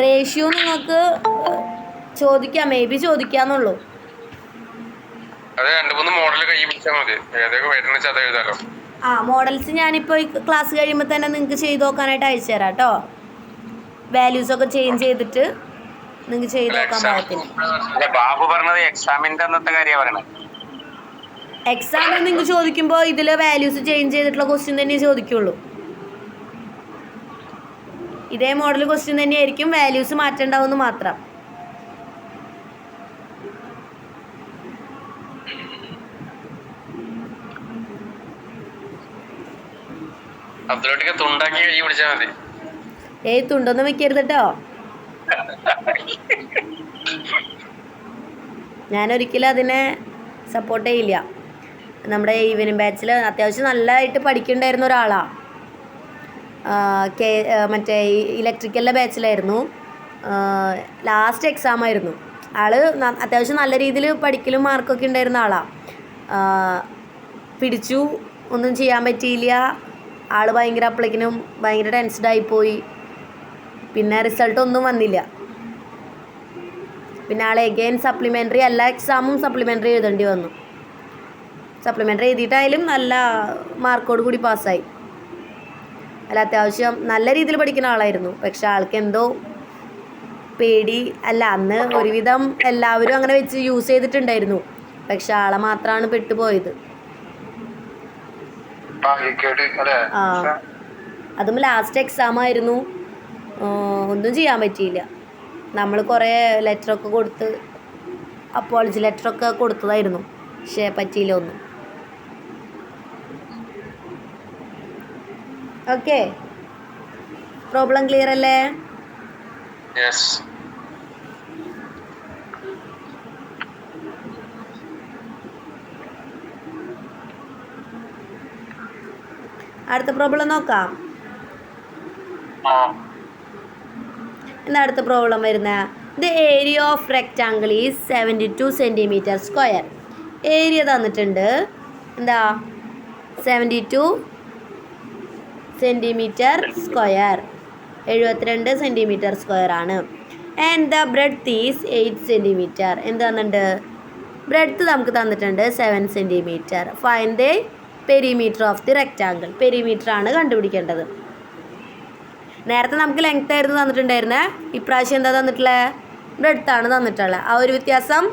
റേഷ്യോ നിങ്ങൾക്ക് ചോദിക്കാം, മേ ബി ചോദിക്കാന്നുള്ളൂ. മോഡൽസ് ഞാനിപ്പോൾ ഈ ക്ലാസ് കഴിയുമ്പോൾ തന്നെ നിങ്ങൾക്ക് ചെയ്ത് നോക്കാനായിട്ട് അയച്ചു തരാം കേട്ടോ. വാല്യൂസൊക്കെ ചേഞ്ച് ചെയ്തിട്ട് നിങ്ങൾക്ക് ചെയ്ത് നോക്കാൻ പാകത്തിന്. എക്സാമിന് നിങ്ങൾക്ക് ചോദിക്കുമ്പോൾ ഇതിൽ വാല്യൂസ് ചേഞ്ച് ചെയ്തിട്ടുള്ള ക്വസ്റ്റ്യൻ തന്നെ ചോദിക്കുള്ളൂ. ഇതേ മോഡൽ ക്വസ്റ്റ്യൻ തന്നെയായിരിക്കും, വാല്യൂസ് മാറ്റേണ്ടാവുമെന്ന് മാത്രം. ഏയ് തുണ്ടൊന്നും വെക്കരുത് കേട്ടോ. ഞാനൊരിക്കലും അതിനെ സപ്പോർട്ട് ചെയ്യില്ല. നമ്മുടെ ഈവനിങ് ബാച്ചിൽ അത്യാവശ്യം നല്ലതായിട്ട് പഠിക്കണ്ടായിരുന്ന ഒരാളാണ്. മറ്റേ ഇലക്ട്രിക്കലിൻ്റെ ബാച്ചിലായിരുന്നു. ലാസ്റ്റ് എക്സാം ആയിരുന്നു. ആൾ അത്യാവശ്യം നല്ല രീതിയിൽ പഠിക്കലും മാർക്കൊക്കെ ഉണ്ടായിരുന്ന ആളാണ്. പിടിച്ചു, ഒന്നും ചെയ്യാൻ പറ്റിയില്ല. ആൾ ഭയങ്കര അപ്പോഴേക്കിനും ഭയങ്കര ടെൻസ്ഡായിപ്പോയി. പിന്നെ റിസൾട്ടൊന്നും വന്നില്ല. പിന്നെ ആൾ എഗെയിൻ സപ്ലിമെൻ്ററി, എല്ലാ എക്സാമും സപ്ലിമെൻ്ററി എഴുതേണ്ടി വന്നു. സപ്ലിമെൻ്ററി എഴുതിയിട്ടായാലും നല്ല മാർക്കോട് കൂടി പാസ്സായി. അല്ല, അത്യാവശ്യം നല്ല രീതിയിൽ പഠിക്കുന്ന ആളായിരുന്നു. പക്ഷെ ആൾക്ക് എന്തോ പേടി, അല്ല അന്ന് ഒരുവിധം എല്ലാവരും അങ്ങനെ വെച്ച് യൂസ് ചെയ്തിട്ടുണ്ടായിരുന്നു. പക്ഷെ ആളെ മാത്രമാണ് പെട്ടുപോയത്. ആ, അതും ലാസ്റ്റ് എക്സാം ആയിരുന്നു. ഒന്നും ചെയ്യാൻ പറ്റിയില്ല. നമ്മൾ കുറേ ലെറ്ററൊക്കെ കൊടുത്ത്, അപ്പോളജി ലെറ്ററൊക്കെ കൊടുത്തതായിരുന്നു. പക്ഷേ പറ്റിയില്ല ഒന്നും. ഓക്കെ, പ്രോബ്ലം ക്ലിയർ അല്ലേ? അടുത്ത പ്രോബ്ലം നോക്കാം. എന്താ അടുത്ത പ്രോബ്ലം വരുന്നത്? The area of rectangle is 72 centimetre square. Area തന്നിട്ടുണ്ട്. എന്താ? 72 സെൻറ്റിമീറ്റർ സ്ക്വയർ, 72 സെൻറ്റിമീറ്റർ സ്ക്വയർ ആണ്. And the breadth is 8 centimetre. എന്ത് തന്നിട്ടുണ്ട്? ബ്രെഡ്ത്ത് നമുക്ക് തന്നിട്ടുണ്ട് 7 centimetre. Find the perimeter of the rectangle. Perimeter ആണ് കണ്ടുപിടിക്കേണ്ടത്. നേരത്തെ നമുക്ക് ലെങ്ത് ആയിരുന്നു തന്നിട്ടുണ്ടായിരുന്നത്. ഇപ്രാവശ്യം എന്താ തന്നിട്ടുള്ളത്? ബ്രെഡ്ത്ത് ആണ് തന്നിട്ടുള്ളത്. ആ ഒരു വ്യത്യാസം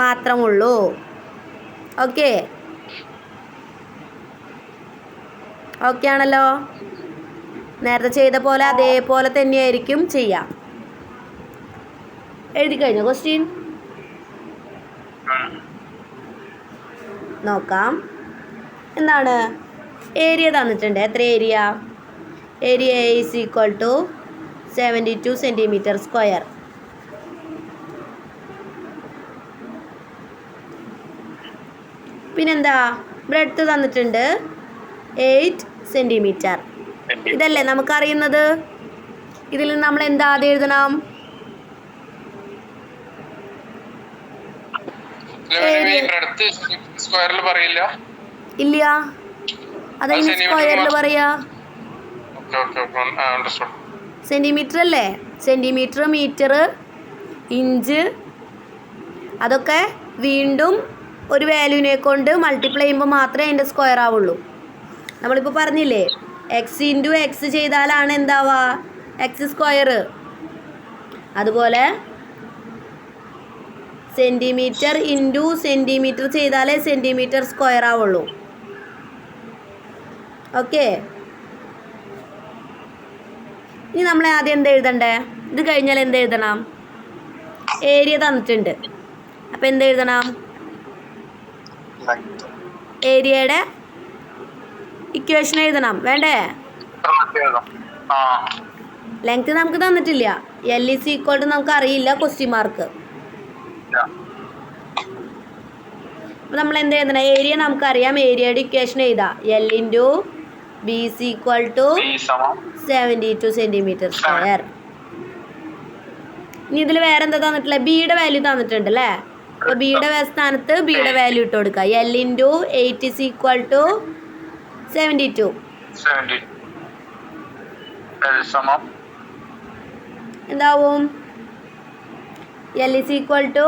മാത്രമുള്ളൂ. ഓക്കെ, ഓക്കെ ആണല്ലോ? നേരത്തെ ചെയ്ത പോലെ അതേപോലെ തന്നെയായിരിക്കും ചെയ്യാം. എഴുതി കഴിഞ്ഞോ ക്വസ്റ്റ്യൻ? നോക്കാം. എന്താണ്? ഏരിയ തന്നിട്ടുണ്ട്. എത്ര area? Area is equal to 72 centimetre square. പിന്നെന്താ? ബ്രെഡ്ത്ത് തന്നിട്ടുണ്ട് 8 സെൻറ്റിമീറ്റർ. ഇതല്ലേ നമുക്കറിയുന്നത്. ഇതിൽ നമ്മൾ എന്താ ആദ്യം എഴുതണം? ഇല്ല, അതെങ്ങനെ സ്ക്വയറിൽ പറയാ? സെൻറ്റിമീറ്റർ അല്ലേ? സെൻറ്റിമീറ്റർ, മീറ്റർ, ഇഞ്ച്, അതൊക്കെ വീണ്ടും ഒരു വാല്യൂവിനെ കൊണ്ട് മൾട്ടിപ്ലൈ ചെയ്യുമ്പോൾ മാത്രമേ അതിൻ്റെ സ്ക്വയർ ആവുള്ളൂ. നമ്മളിപ്പോൾ പറഞ്ഞില്ലേ, എക്സ് ഇൻറ്റു എക്സ് ചെയ്താലാണ് എന്താവുക? X square. അതുപോലെ സെൻറ്റിമീറ്റർ ഇൻറ്റു സെൻറ്റിമീറ്റർ ചെയ്താലേ സെൻറ്റിമീറ്റർ സ്ക്വയർ ആവുള്ളൂ. ഓക്കെ, ഇനി നമ്മൾ ആദ്യം എന്ത് എഴുതണ്ടേ? ഇത് കഴിഞ്ഞാൽ എന്ത് എഴുതണം? ഏരിയ തന്നിട്ടുണ്ട്. അപ്പം എന്ത് എഴുതണം? ഏരിയയുടെ ഇക്വേഷൻ എഴുതണം. വേണ്ടേ? ലെങ്ത് നമുക്ക് തന്നിട്ടില്ല. എൽ ഈസ് ഈക്വൽ ടു നമുക്ക് അറിയില്ല, ക്വസ്റ്റ്യൻ മാർക്ക്. അപ്പം നമ്മൾ എന്ത് എഴുതണം? ഏരിയ നമുക്കറിയാം. ഏരിയയുടെ ഇക്വേഷൻ എഴുതാം. L into B is equal to 72 centimetre square. ഇനി ഇതിൽ വേറെ എന്താ തന്നിട്ടുള്ളത്? ബിയുടെ വാല്യൂ തന്നിട്ടുണ്ട് അല്ലേ? അപ്പോൾ ബിയുടെ സ്ഥാനത്ത് ബിയുടെ വാല്യൂ ഇട്ട് കൊടുക്കുക. L into 8 is equal to 72. എന്താവും? L is equal to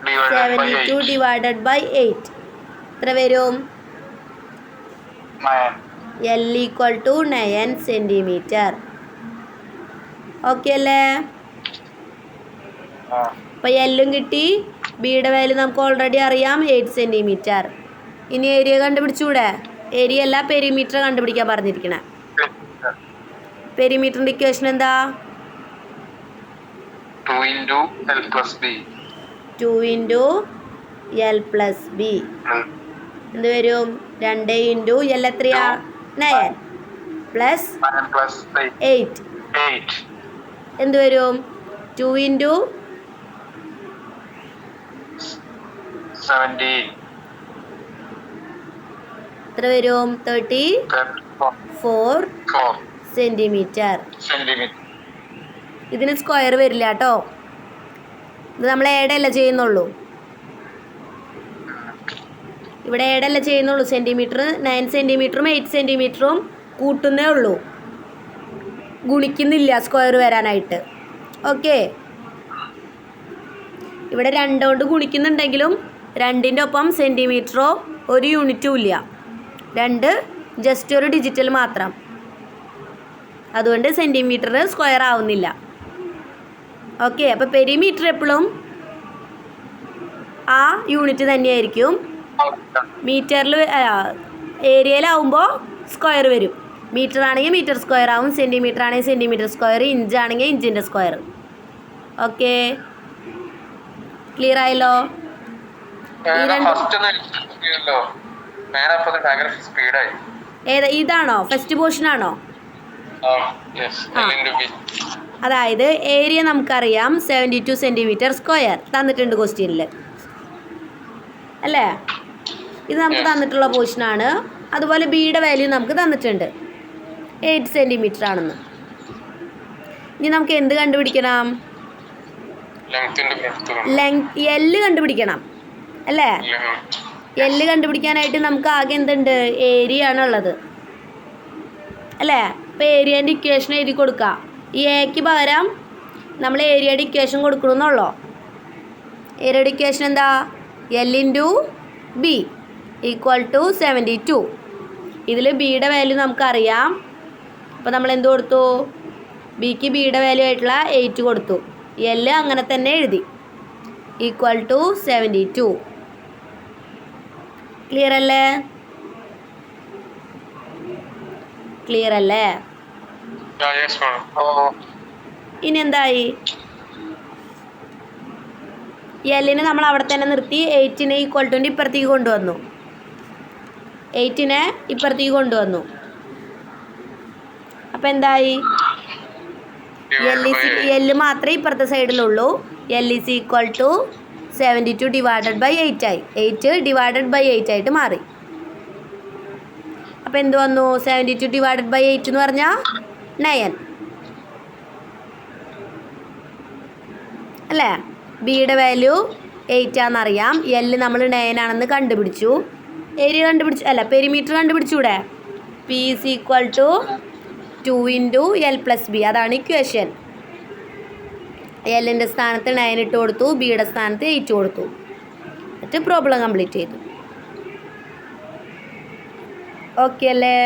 72 divided by 8. എത്ര വരും? L equal to 9 centimetre. Okay അല്ലേ? അപ്പോൾ എല്ലും കിട്ടി. ബിയുടെ വാല്യൂ നമുക്ക് ഓൾറെഡി അറിയാം, 8 സെൻറ്റിമീറ്റർ. ഇനി ഏരിയ കണ്ടുപിടിച്ചൂടെ? ഏരിയ അല്ല, പെരിമീറ്റർ കണ്ടുപിടിക്കാൻ പറഞ്ഞിരിക്കണേ. പെരിമീറ്ററിൻ്റെ ഇക്വേഷൻ എന്താ? 2 ഇൻറ്റു എൽ പ്ലസ് ബി. എന്ത് വരും? 2 ഇൻറ്റു എൽ എത്രയാ? 9 പ്ലസ് 8. എന്ത് വരും? 2 ഇൻറ്റു 17 എത്ര വരും? 34 സെൻറ്റിമീറ്റർ. ഇതിന് സ്ക്വയർ വരില്ല കേട്ടോ, ഇത് നമ്മൾ ഏടല്ല ചെയ്യുന്നുള്ളൂ, ഇവിടെ ഏടല്ല ചെയ്യുന്നുള്ളൂ. സെൻറ്റിമീറ്റർ 9 സെൻറ്റിമീറ്ററും 8 സെൻറ്റിമീറ്ററും കൂട്ടുന്നേ ഉള്ളൂ, ഗുണിക്കുന്നില്ല സ്ക്വയർ വരാനായിട്ട്. ഓക്കെ, ഇവിടെ 2 കൊണ്ട് ഗുണിക്കുന്നുണ്ടെങ്കിലും 2ൻ്റെ ഒപ്പം സെൻറ്റിമീറ്ററോ ഒരു യൂണിറ്റും ഇല്ല, 2 ജസ്റ്റ് ഒരു ഡിജിറ്റൽ മാത്രം, അതുകൊണ്ട് സെൻറ്റിമീറ്റർ സ്ക്വയർ ആവുന്നില്ല. ഓക്കെ, അപ്പോൾ പെരിമീറ്റർ എപ്പോഴും ആ യൂണിറ്റ് തന്നെയായിരിക്കും. മീറ്ററിൽ ഏരിയയിലാവുമ്പോൾ സ്ക്വയർ വരും. മീറ്റർ ആണെങ്കിൽ മീറ്റർ സ്ക്വയർ ആവും, സെൻറ്റിമീറ്റർ ആണെങ്കിൽ സെൻറ്റിമീറ്റർ സ്ക്വയർ, ഇഞ്ച് ആണെങ്കിൽ ഇഞ്ചിൻ്റെ സ്ക്വയർ. ഓക്കെ, ക്ലിയർ ആയല്ലോ? ഏതാ, ഇതാണോ ഫസ്റ്റ് പോർഷൻ ആണോ? അതായത് ഏരിയ നമുക്കറിയാം 72 സെൻറ്റിമീറ്റർ സ്ക്വയർ തന്നിട്ടുണ്ട് ക്വസ്റ്റ്യനിൽ അല്ലേ, ഇത് നമുക്ക് തന്നിട്ടുള്ള പോർഷനാണ്. അതുപോലെ ബിയുടെ വാല്യൂ നമുക്ക് തന്നിട്ടുണ്ട് 8 സെൻറ്റിമീറ്റർ ആണെന്ന്. ഇനി നമുക്ക് എന്ത് കണ്ടുപിടിക്കണം? ലെങ്ത് എല്ല് കണ്ടുപിടിക്കണം അല്ലേ. എല്ല് കണ്ടുപിടിക്കാനായിട്ട് നമുക്ക് ആകെ എന്തുണ്ട്? ഏരിയ ആണ് ഉള്ളത് അല്ലേ. അപ്പോൾ ഏരിയേൻ്റെ ഇക്വേഷൻ എഴുതി കൊടുക്കുക. ഈ എക്ക് പകരം നമ്മൾ ഏരിയയുടെ ഇക്വേഷൻ കൊടുക്കണമെന്നുള്ളൂ. ഏരിയയുടെ ഇക്വേഷൻ എന്താ? L into B equal to 72. ഇതിൽ ബിയുടെ വാല്യൂ നമുക്കറിയാം, അപ്പോൾ നമ്മൾ എന്ത് കൊടുത്തു? ബിക്ക് ബിയുടെ വാല്യൂ ആയിട്ടുള്ള 8 കൊടുത്തു. എൽ അങ്ങനെ തന്നെ എഴുതി, ഈക്വൽ ടു 72. ക്ലിയർ അല്ലേ? ക്ലിയർ അല്ലേ? ഇനി എന്തായി? എല്ലിനെ നമ്മൾ അവിടെ തന്നെ നിർത്തി, 8നെ ഈക്വൽ ടു ഇപ്പുറത്തേക്ക് കൊണ്ടുവന്നു, 8നെ ഇപ്പുറത്തേക്ക് കൊണ്ടുവന്നു. അപ്പം എന്തായി? എല്ല് മാത്രമേ ഇപ്പുറത്തെ സൈഡിലുള്ളൂ. L is equal to 72 divided by 8 ആയി, 8 ഡിവൈഡഡ് ബൈ 8 ആയിട്ട് മാറി. അപ്പോൾ എന്ത് വന്നു? 72 ഡിവൈഡഡ് ബൈ 8 എന്ന് പറഞ്ഞാൽ 9 അല്ലേ. ബിയുടെ വാല്യൂ 8 ആണെന്നറിയാം, എല്ല് നമ്മൾ 9 ആണെന്ന് കണ്ടുപിടിച്ചു. ഏരിയ കണ്ടുപിടിച്ചു അല്ല, പെരിമീറ്റർ കണ്ടുപിടിച്ചൂടെ? P is equal to 2 into L plus B, അതാണ് ഇക്വേഷൻ. എല്ലിൻ്റെ സ്ഥാനത്ത് 9 ഇട്ട് കൊടുത്തു, ബിയുടെ സ്ഥാനത്ത് 8 കൊടുത്തു, എന്നിട്ട് പ്രോബ്ലം കംപ്ലീറ്റ് ചെയ്തു. ഓക്കെ അല്ലേ?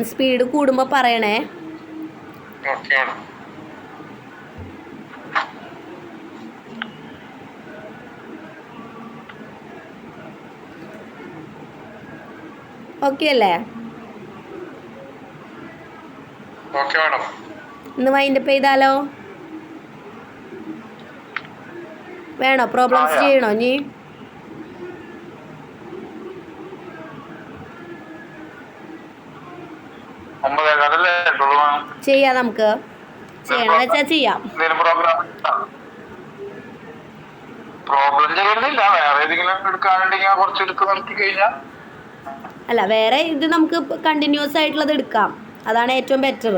സ്പീഡ് കൂടുമ്പോൾ പറയണേ. ഓക്കെ അല്ലേ? ഇന്ന് വൈൻഡപ്പ് ചെയ്താലോ? വേണോ? പ്രോബ്ലംസ് ചെയ്യണോ ഇനി? ചെയ്യാം, നമുക്ക് ചെയ്യണമെന്ന് വെച്ചാൽ ചെയ്യാം. അല്ല, വേറെ ഇത് നമുക്ക് കണ്ടിന്യൂസ് ആയിട്ടുള്ളത് എടുക്കാം, അതാണ് ഏറ്റവും ബെറ്റർ.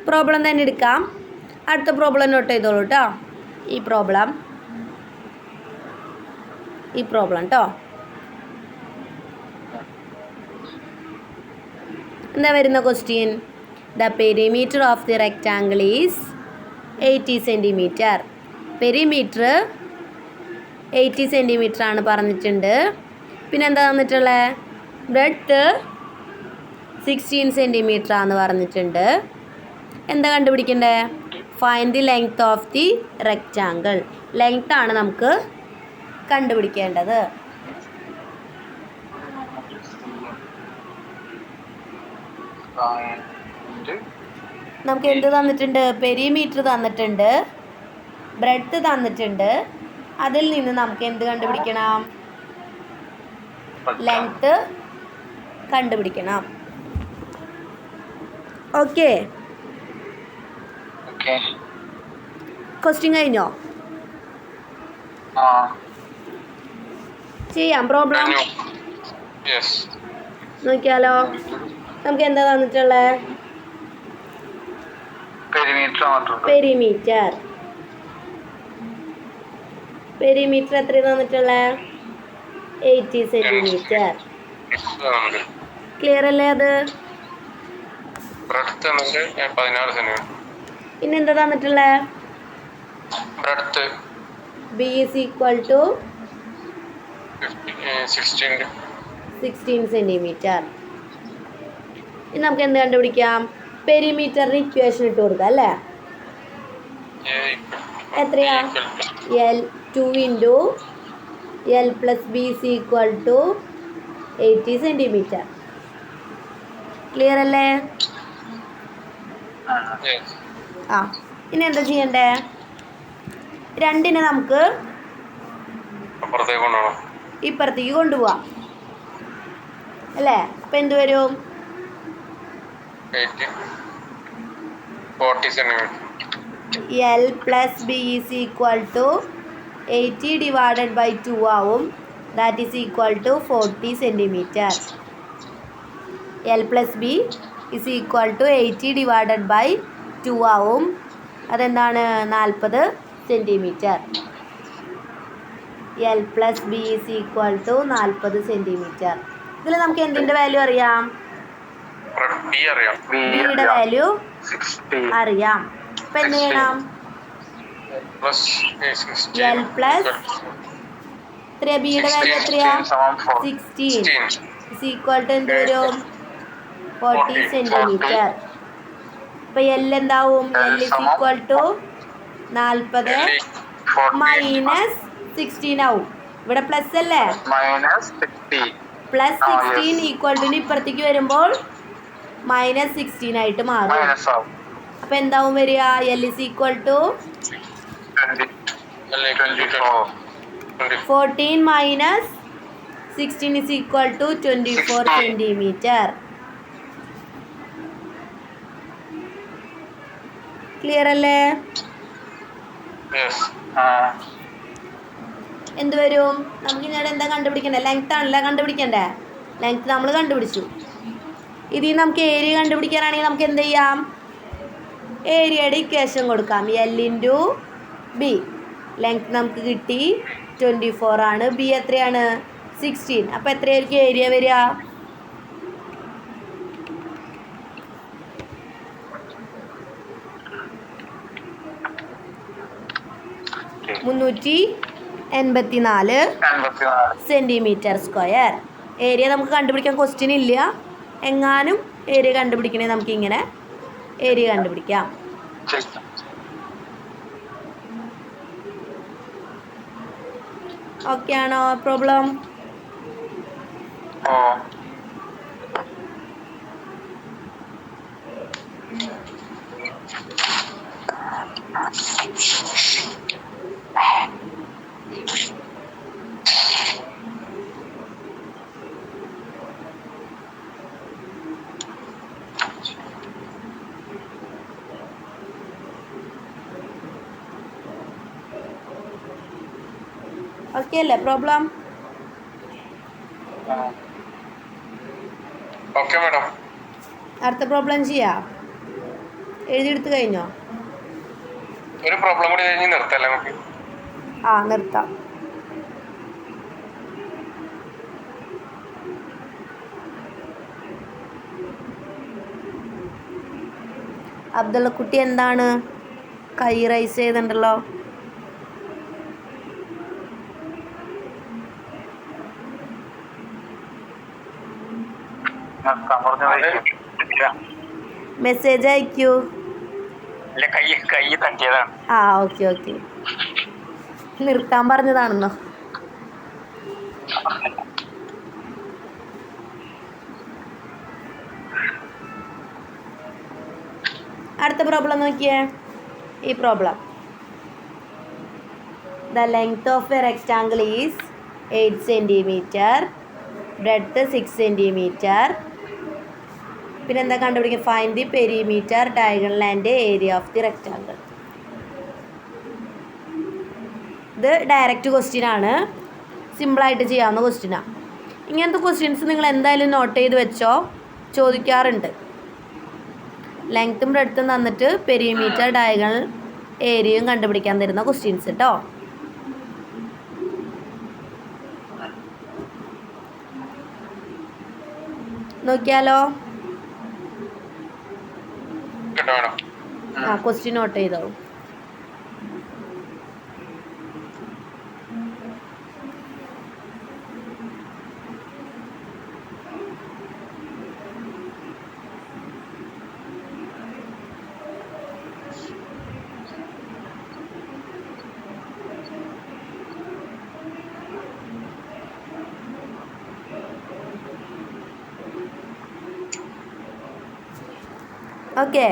പ്രോബ്ലം തന്നെ എടുക്കാം. അടുത്ത പ്രോബ്ലം നോട്ട് ചെയ്തോളൂ കേട്ടോ. ഈ പ്രോബ്ലം കേട്ടോ. എന്താ വരുന്ന question? The perimeter of the rectangle is 80 centimetre. Perimeter 80 centimetre ആണ് പറഞ്ഞിട്ടുണ്ട്. പിന്നെ എന്താ തന്നിട്ടുള്ളത്? ബ്രെഡ്ത്ത് 16 സെൻറ്റിമീറ്റർ ആണെന്ന് പറഞ്ഞിട്ടുണ്ട്. എന്താ കണ്ടുപിടിക്കണ്ടേ? Find the length of the rectangle. Length ആണ് നമുക്ക് കണ്ടുപിടിക്കേണ്ടത്. നമുക്ക് എന്ത് തന്നിട്ടുണ്ട്? പെരിമീറ്റർ തന്നിട്ടുണ്ട്, ബ്രെഡ്ത്ത് തന്നിട്ടുണ്ട്. അതിൽ നിന്ന് നമുക്ക് എന്ത് കണ്ടുപിടിക്കണം? ലെങ്ത്ത് കണ്ടുപിടിക്കണം. ഓക്കെ, ക്വസ്റ്റ്യൻ കഴിഞ്ഞോ? ചെയ്യാം. പ്രോബ്ലം നോക്കിയാലോ. നമുക്ക് എന്താ തന്നിട്ടുള്ളത്? പെരിമീറ്റർ. പെരിമീറ്റർ എത്ര തന്നിട്ടുള്ളത്? 80 സെന്റിമീറ്റർ. ക്ലിയർ അല്ലേ? അത് പിന്നെ എന്താ തന്നിട്ടുള്ളത്? B is equal to 16 centimetre. ഇനി നമുക്ക് എന്ത് കണ്ടുപിടിക്കാം? പെരിമീറ്ററിന് ഇക്വേഷൻ ഇട്ട് കൊടുക്കാം അല്ലേ? എത്രയാ? L2 into L plus B is equal to 80 centimetre. Clear അല്ലേ? ആ, ഇനി എന്താ ചെയ്യണ്ടേ? രണ്ടിനെ നമുക്ക് ഇപ്പുറത്തേക്ക് കൊണ്ടുപോവാം അല്ലേ? അപ്പം എന്ത് വരും? 40 centimetre. L plus B is equal to 80 divided by 2 ആവും. That is equal to 40 centimetre. L plus B is equal to 80 divided by 2 ആവും. അതെന്താണ്? 40 centimetre. L plus B is equal to 40 centimetre. ഇതിൽ നമുക്ക് എന്തിൻ്റെ വാല്യൂ അറിയാം? ബിയുടെ value അറിയാം. അപ്പം എന്ത് ചെയ്യണം? L പ്ലസ് എത്രയാ? ബിയുടെ വാല്യൂ എത്രയാ? 16 ഇസ് ഈക്വൽ ടു എന്ത് വരും? 40 സെൻറ്റിമീറ്റർ. അപ്പം L എന്താവും? L is equal to 40 minus 16 ആവും. ഇവിടെ പ്ലസ് അല്ലേ? പ്ലസ് 16 ഈക്വൽ ടു ഇപ്പുറത്തേക്ക് വരുമ്പോൾ മൈനസ് 16 ആയിട്ട് മാറും. അപ്പം എന്താവും വരിക? L is equal to 14 minus 16 is equal to 24 centimetre. Clear അല്ലേ? എന്ത് വരും? നമുക്ക് ഇങ്ങനെ എന്താ കണ്ടുപിടിക്കണ്ടേ? ലെങ്ത് ആണല്ലോ കണ്ടുപിടിക്കണ്ടേ? ലെങ്ത് നമ്മൾ കണ്ടുപിടിച്ചു. ഇതിൽ നമുക്ക് ഏരിയ കണ്ടുപിടിക്കാനാണെങ്കിൽ നമുക്ക് എന്ത് ചെയ്യാം? ഏരിയയുടെ ഇക്വേഷൻ കൊടുക്കാം. L into B. ലെങ്ത് നമുക്ക് കിട്ടി 24 ആണ്. ബി എത്രയാണ്? 16. അപ്പോൾ എത്രയായിരിക്കും ഏരിയ വരിക? 384 സെൻറ്റിമീറ്റർ സ്ക്വയർ. ഏരിയ നമുക്ക് കണ്ടുപിടിക്കാൻ ക്വസ്റ്റ്യൻ ഇല്ല. എങ്ങാനും ഏരിയ കണ്ടുപിടിക്കണേ നമുക്കിങ്ങനെ ഏരിയ കണ്ടുപിടിക്കാം. ഓക്കെ ആണോ? പ്രോബ്ലം? ഓക്കെ അല്ലേ? പ്രോബ്ലം? Okay madam. അടുത്ത പ്രോബ്ലം ചെയ്യാം. എഴുതിയെടുത്ത് കഴിഞ്ഞോ? ഒരു പ്രോബ്ലം കൂടി കഴിഞ്ഞ് നിർത്തല്ലേ നമുക്ക്? ആ, നിർത്താം. അബ്ദുള്ളക്കുട്ടി എന്താണ് കൈ റൈസ് ചെയ്തിട്ടുണ്ടല്ലോ? മെസ്സേജ് അയക്കൂ. ആ, ഓക്കെ ഓക്കെ. നിർത്താൻ പറഞ്ഞതാണെന്നോ? അടുത്ത പ്രോബ്ലം നോക്കിയേ. ഈ problem, the length of A rectangle is 8 centimetre. Breadth 6 centimetre. പിന്നെന്താ കണ്ടുപിടിക്കുക? Find the perimeter, diagonal and area of the rectangle. ഇത് ഡയറക്റ്റ് ക്വസ്റ്റ്യൻ ആണ്, സിമ്പിളായിട്ട് ചെയ്യാവുന്ന ക്വസ്റ്റ്യനാണ്. ഇങ്ങനത്തെ ക്വസ്റ്റ്യൻസ് നിങ്ങൾ എന്തായാലും നോട്ട് ചെയ്ത് വെച്ചോ, ചോദിക്കാറുണ്ട്. ലെങ്ത്തും ബ്രെഡ്ത്തും തന്നിട്ട് പെരിമീറ്റർ, ഡയഗണൽ, ഏരിയയും കണ്ടുപിടിക്കാൻ തരുന്ന ക്വസ്റ്റ്യൻസ് കേട്ടോ. നോക്കിയാലോ? ആ ക്വസ്റ്റ്യൻ നോട്ട് ചെയ്തോ. ഓക്കെ,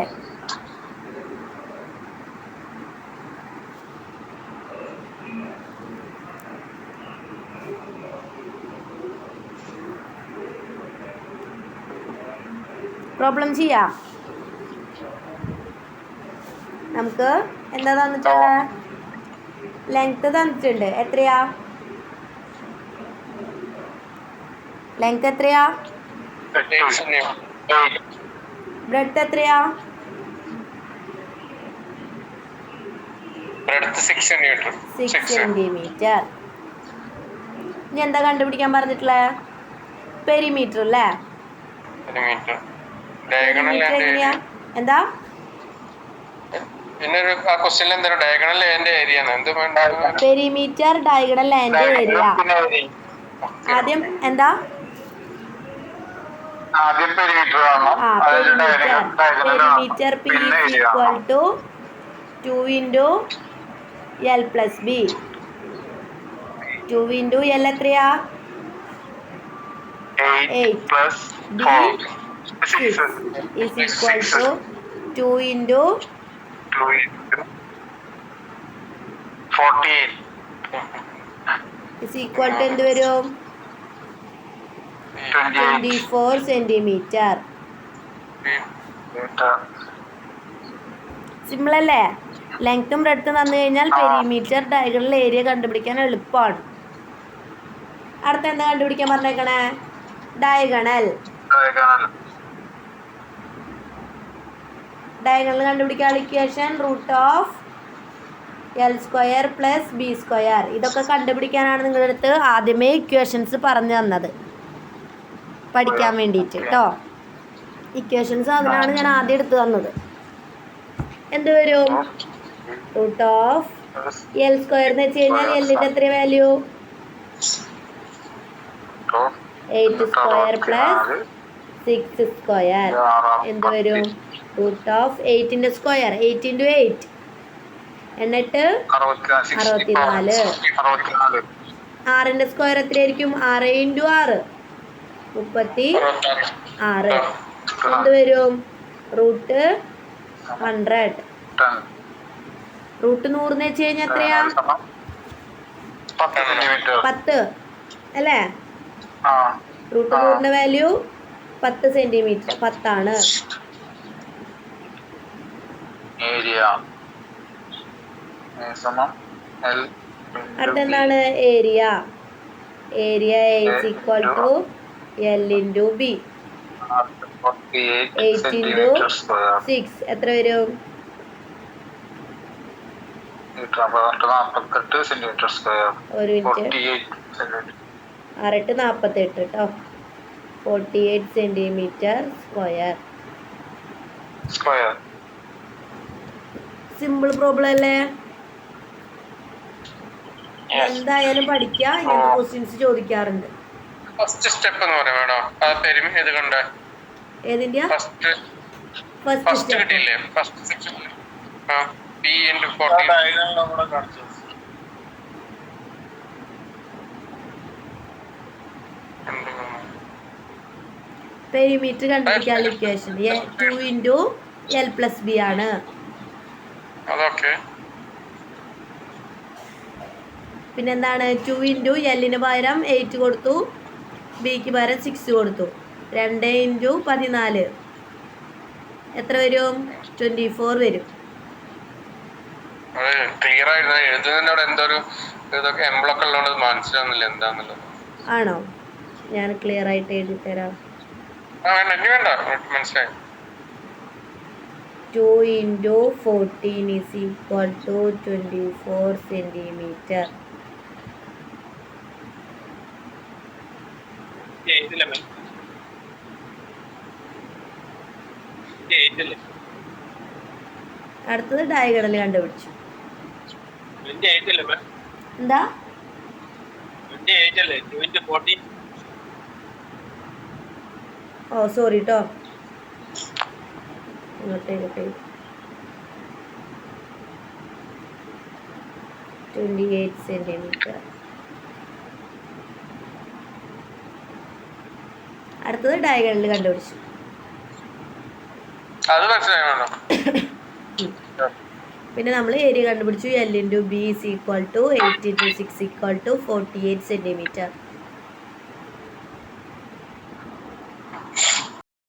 പ്രോബ്ലം ചെയ്യാം. നമുക്ക് എന്താ തന്നിട്ടുള്ള? ലെങ്ത് തന്നിട്ടുണ്ട്. എത്രയാ ലെങ്ത്? എത്രയാ? ബ്രെഡ്ത്ത് എത്രയാ? Breadth 6 centimetre. ഇനി എന്താ കണ്ടുപിടിക്കാൻ പറഞ്ഞിട്ടുള്ളത്? പെരിമീറ്റർ അല്ലേ? പെരിമീറ്റർ എങ്ങനെയാ? എന്താ പെരിമീറ്റർ, ഡയഗണൽ ആൻഡ് ഏരിയ. ആദ്യം എന്താ? Perimeter P equal to 2 into L plus B. 2 into L എത്രയാ? 8 B 6 is equal to 2 into 48 is equal to എന്ത് വരും? 24 സെന്റിമീറ്റർ. സിമ്പിൾ അല്ലേ? ലെങ്ത്തും ബ്രെഡ്ത്തും തന്നു കഴിഞ്ഞാൽ പെരിമീറ്റർ, ഡയഗണൽ, ഏരിയ കണ്ടുപിടിക്കാൻ എളുപ്പമാണ്. അടുത്ത എന്താ കണ്ടുപിടിക്കാൻ പറഞ്ഞേക്കണേ? ഡയഗണൽ. ഡയഗണൽ കണ്ടുപിടിക്കാനുള്ള ഇക്വേഷൻ √L² + B². ഇതൊക്കെ കണ്ടുപിടിക്കാനാണ് നിങ്ങളുടെ അടുത്ത് ആദ്യമേ ഇക്വേഷൻസ് പറഞ്ഞു തന്നത്, പഠിക്കാൻ വേണ്ടിയിട്ട് കേട്ടോ. ഇക്വേഷൻസ് അതിനാണ് ഞാൻ ആദ്യം എടുത്തു തന്നത്. എന്ത് വരും? √L² എന്ന് വെച്ച് കഴിഞ്ഞാൽ എല്ലിൻ്റെ എത്ര വാല്യൂ? 8² + 6². എന്ത് വരും? √8ന്റെ സ്ക്വയർ 8 × 8 എന്നിട്ട് 64. 6ന്റെ സ്ക്വയർ എത്രയായിരിക്കും? 6 × 6 36. എന്ത് വരും? √100. √100 എന്ന് വെച്ച് കഴിഞ്ഞാൽ എത്രയാ? 10 അല്ലേ? √100ന്റെ വാല്യൂ 10 സെന്റിമീറ്റർ, 10 ആണ്. അടുത്തെന്താണ്? Area. Area is equal to L into B. 8 into 6 എത്ര വരും? 48 സെന്റിമീറ്റർ സ്ക്വയർ. ഒരു മിനിറ്റ്. 6 × 48 കേട്ടോ. 48 സെന്റിമീറ്റർ സ്ക്വയർ. സിമ്പിൾ പ്രോബ്ലം അല്ലേ? എന്തായാലും പഠിക്കുക. ഇങ്ങനത്തെ ക്വസ്റ്റ്യൻസ് ചോദിക്കാറുണ്ട്. ഫസ്റ്റ് സ്റ്റെപ്പ് എന്ന് പറയാം മേഡം. ഇത് കണ്ടേ? ഏതിന്റെയാ? ഫസ്റ്റ് സ്റ്റെപ്പ് കിട്ടിയില്ലേ? First section P into 14. Perimeter കണ്ടുപിടിക്കാനുള്ള equation 2 into L plus B ആണ്. പിന്നെന്താണ്? 2 into L ന് പകരം 8 കൊടുത്തു, ബിക്ക് പകരം 6 കൊടുത്തു. 2 ഇൻറ്റു 14 എത്ര വരും? 24 വരും. ക്ലിയർ ആയിരുന്നു എഴുതുന്നതിന്റെ അവിടെ എന്തോ ഒരു ഇതൊക്കെ എംബ്ലൊക്കെ ഉള്ളതുകൊണ്ട് മനസ്സിലാവുന്നില്ല എന്താന്നുള്ളത്. ആണോ? ഞാൻ ക്ലിയർ ആയിട്ട് എഴുതി തരാം. വേണ്ട മനസ്സിലായി. 2 into 14 is equal to 24 centimetre. അടുത്തത് ഡയഗണൽ കണ്ടുപിടിച്ചു. എന്താ? ഓ സോറി കേട്ടോ. ഇങ്ങോട്ടേ 28 സെൻറ്റിമീറ്റർ. അടുത്തത് ഡയഗണൽ കണ്ടുപിടിച്ചു. അത് മനസ്സിലായോ? പിന്നെ നമ്മൾ ഏരിയ കണ്ടുപിടിച്ചു. L into B is equal to 8 into 6 equal to 48 centimetre.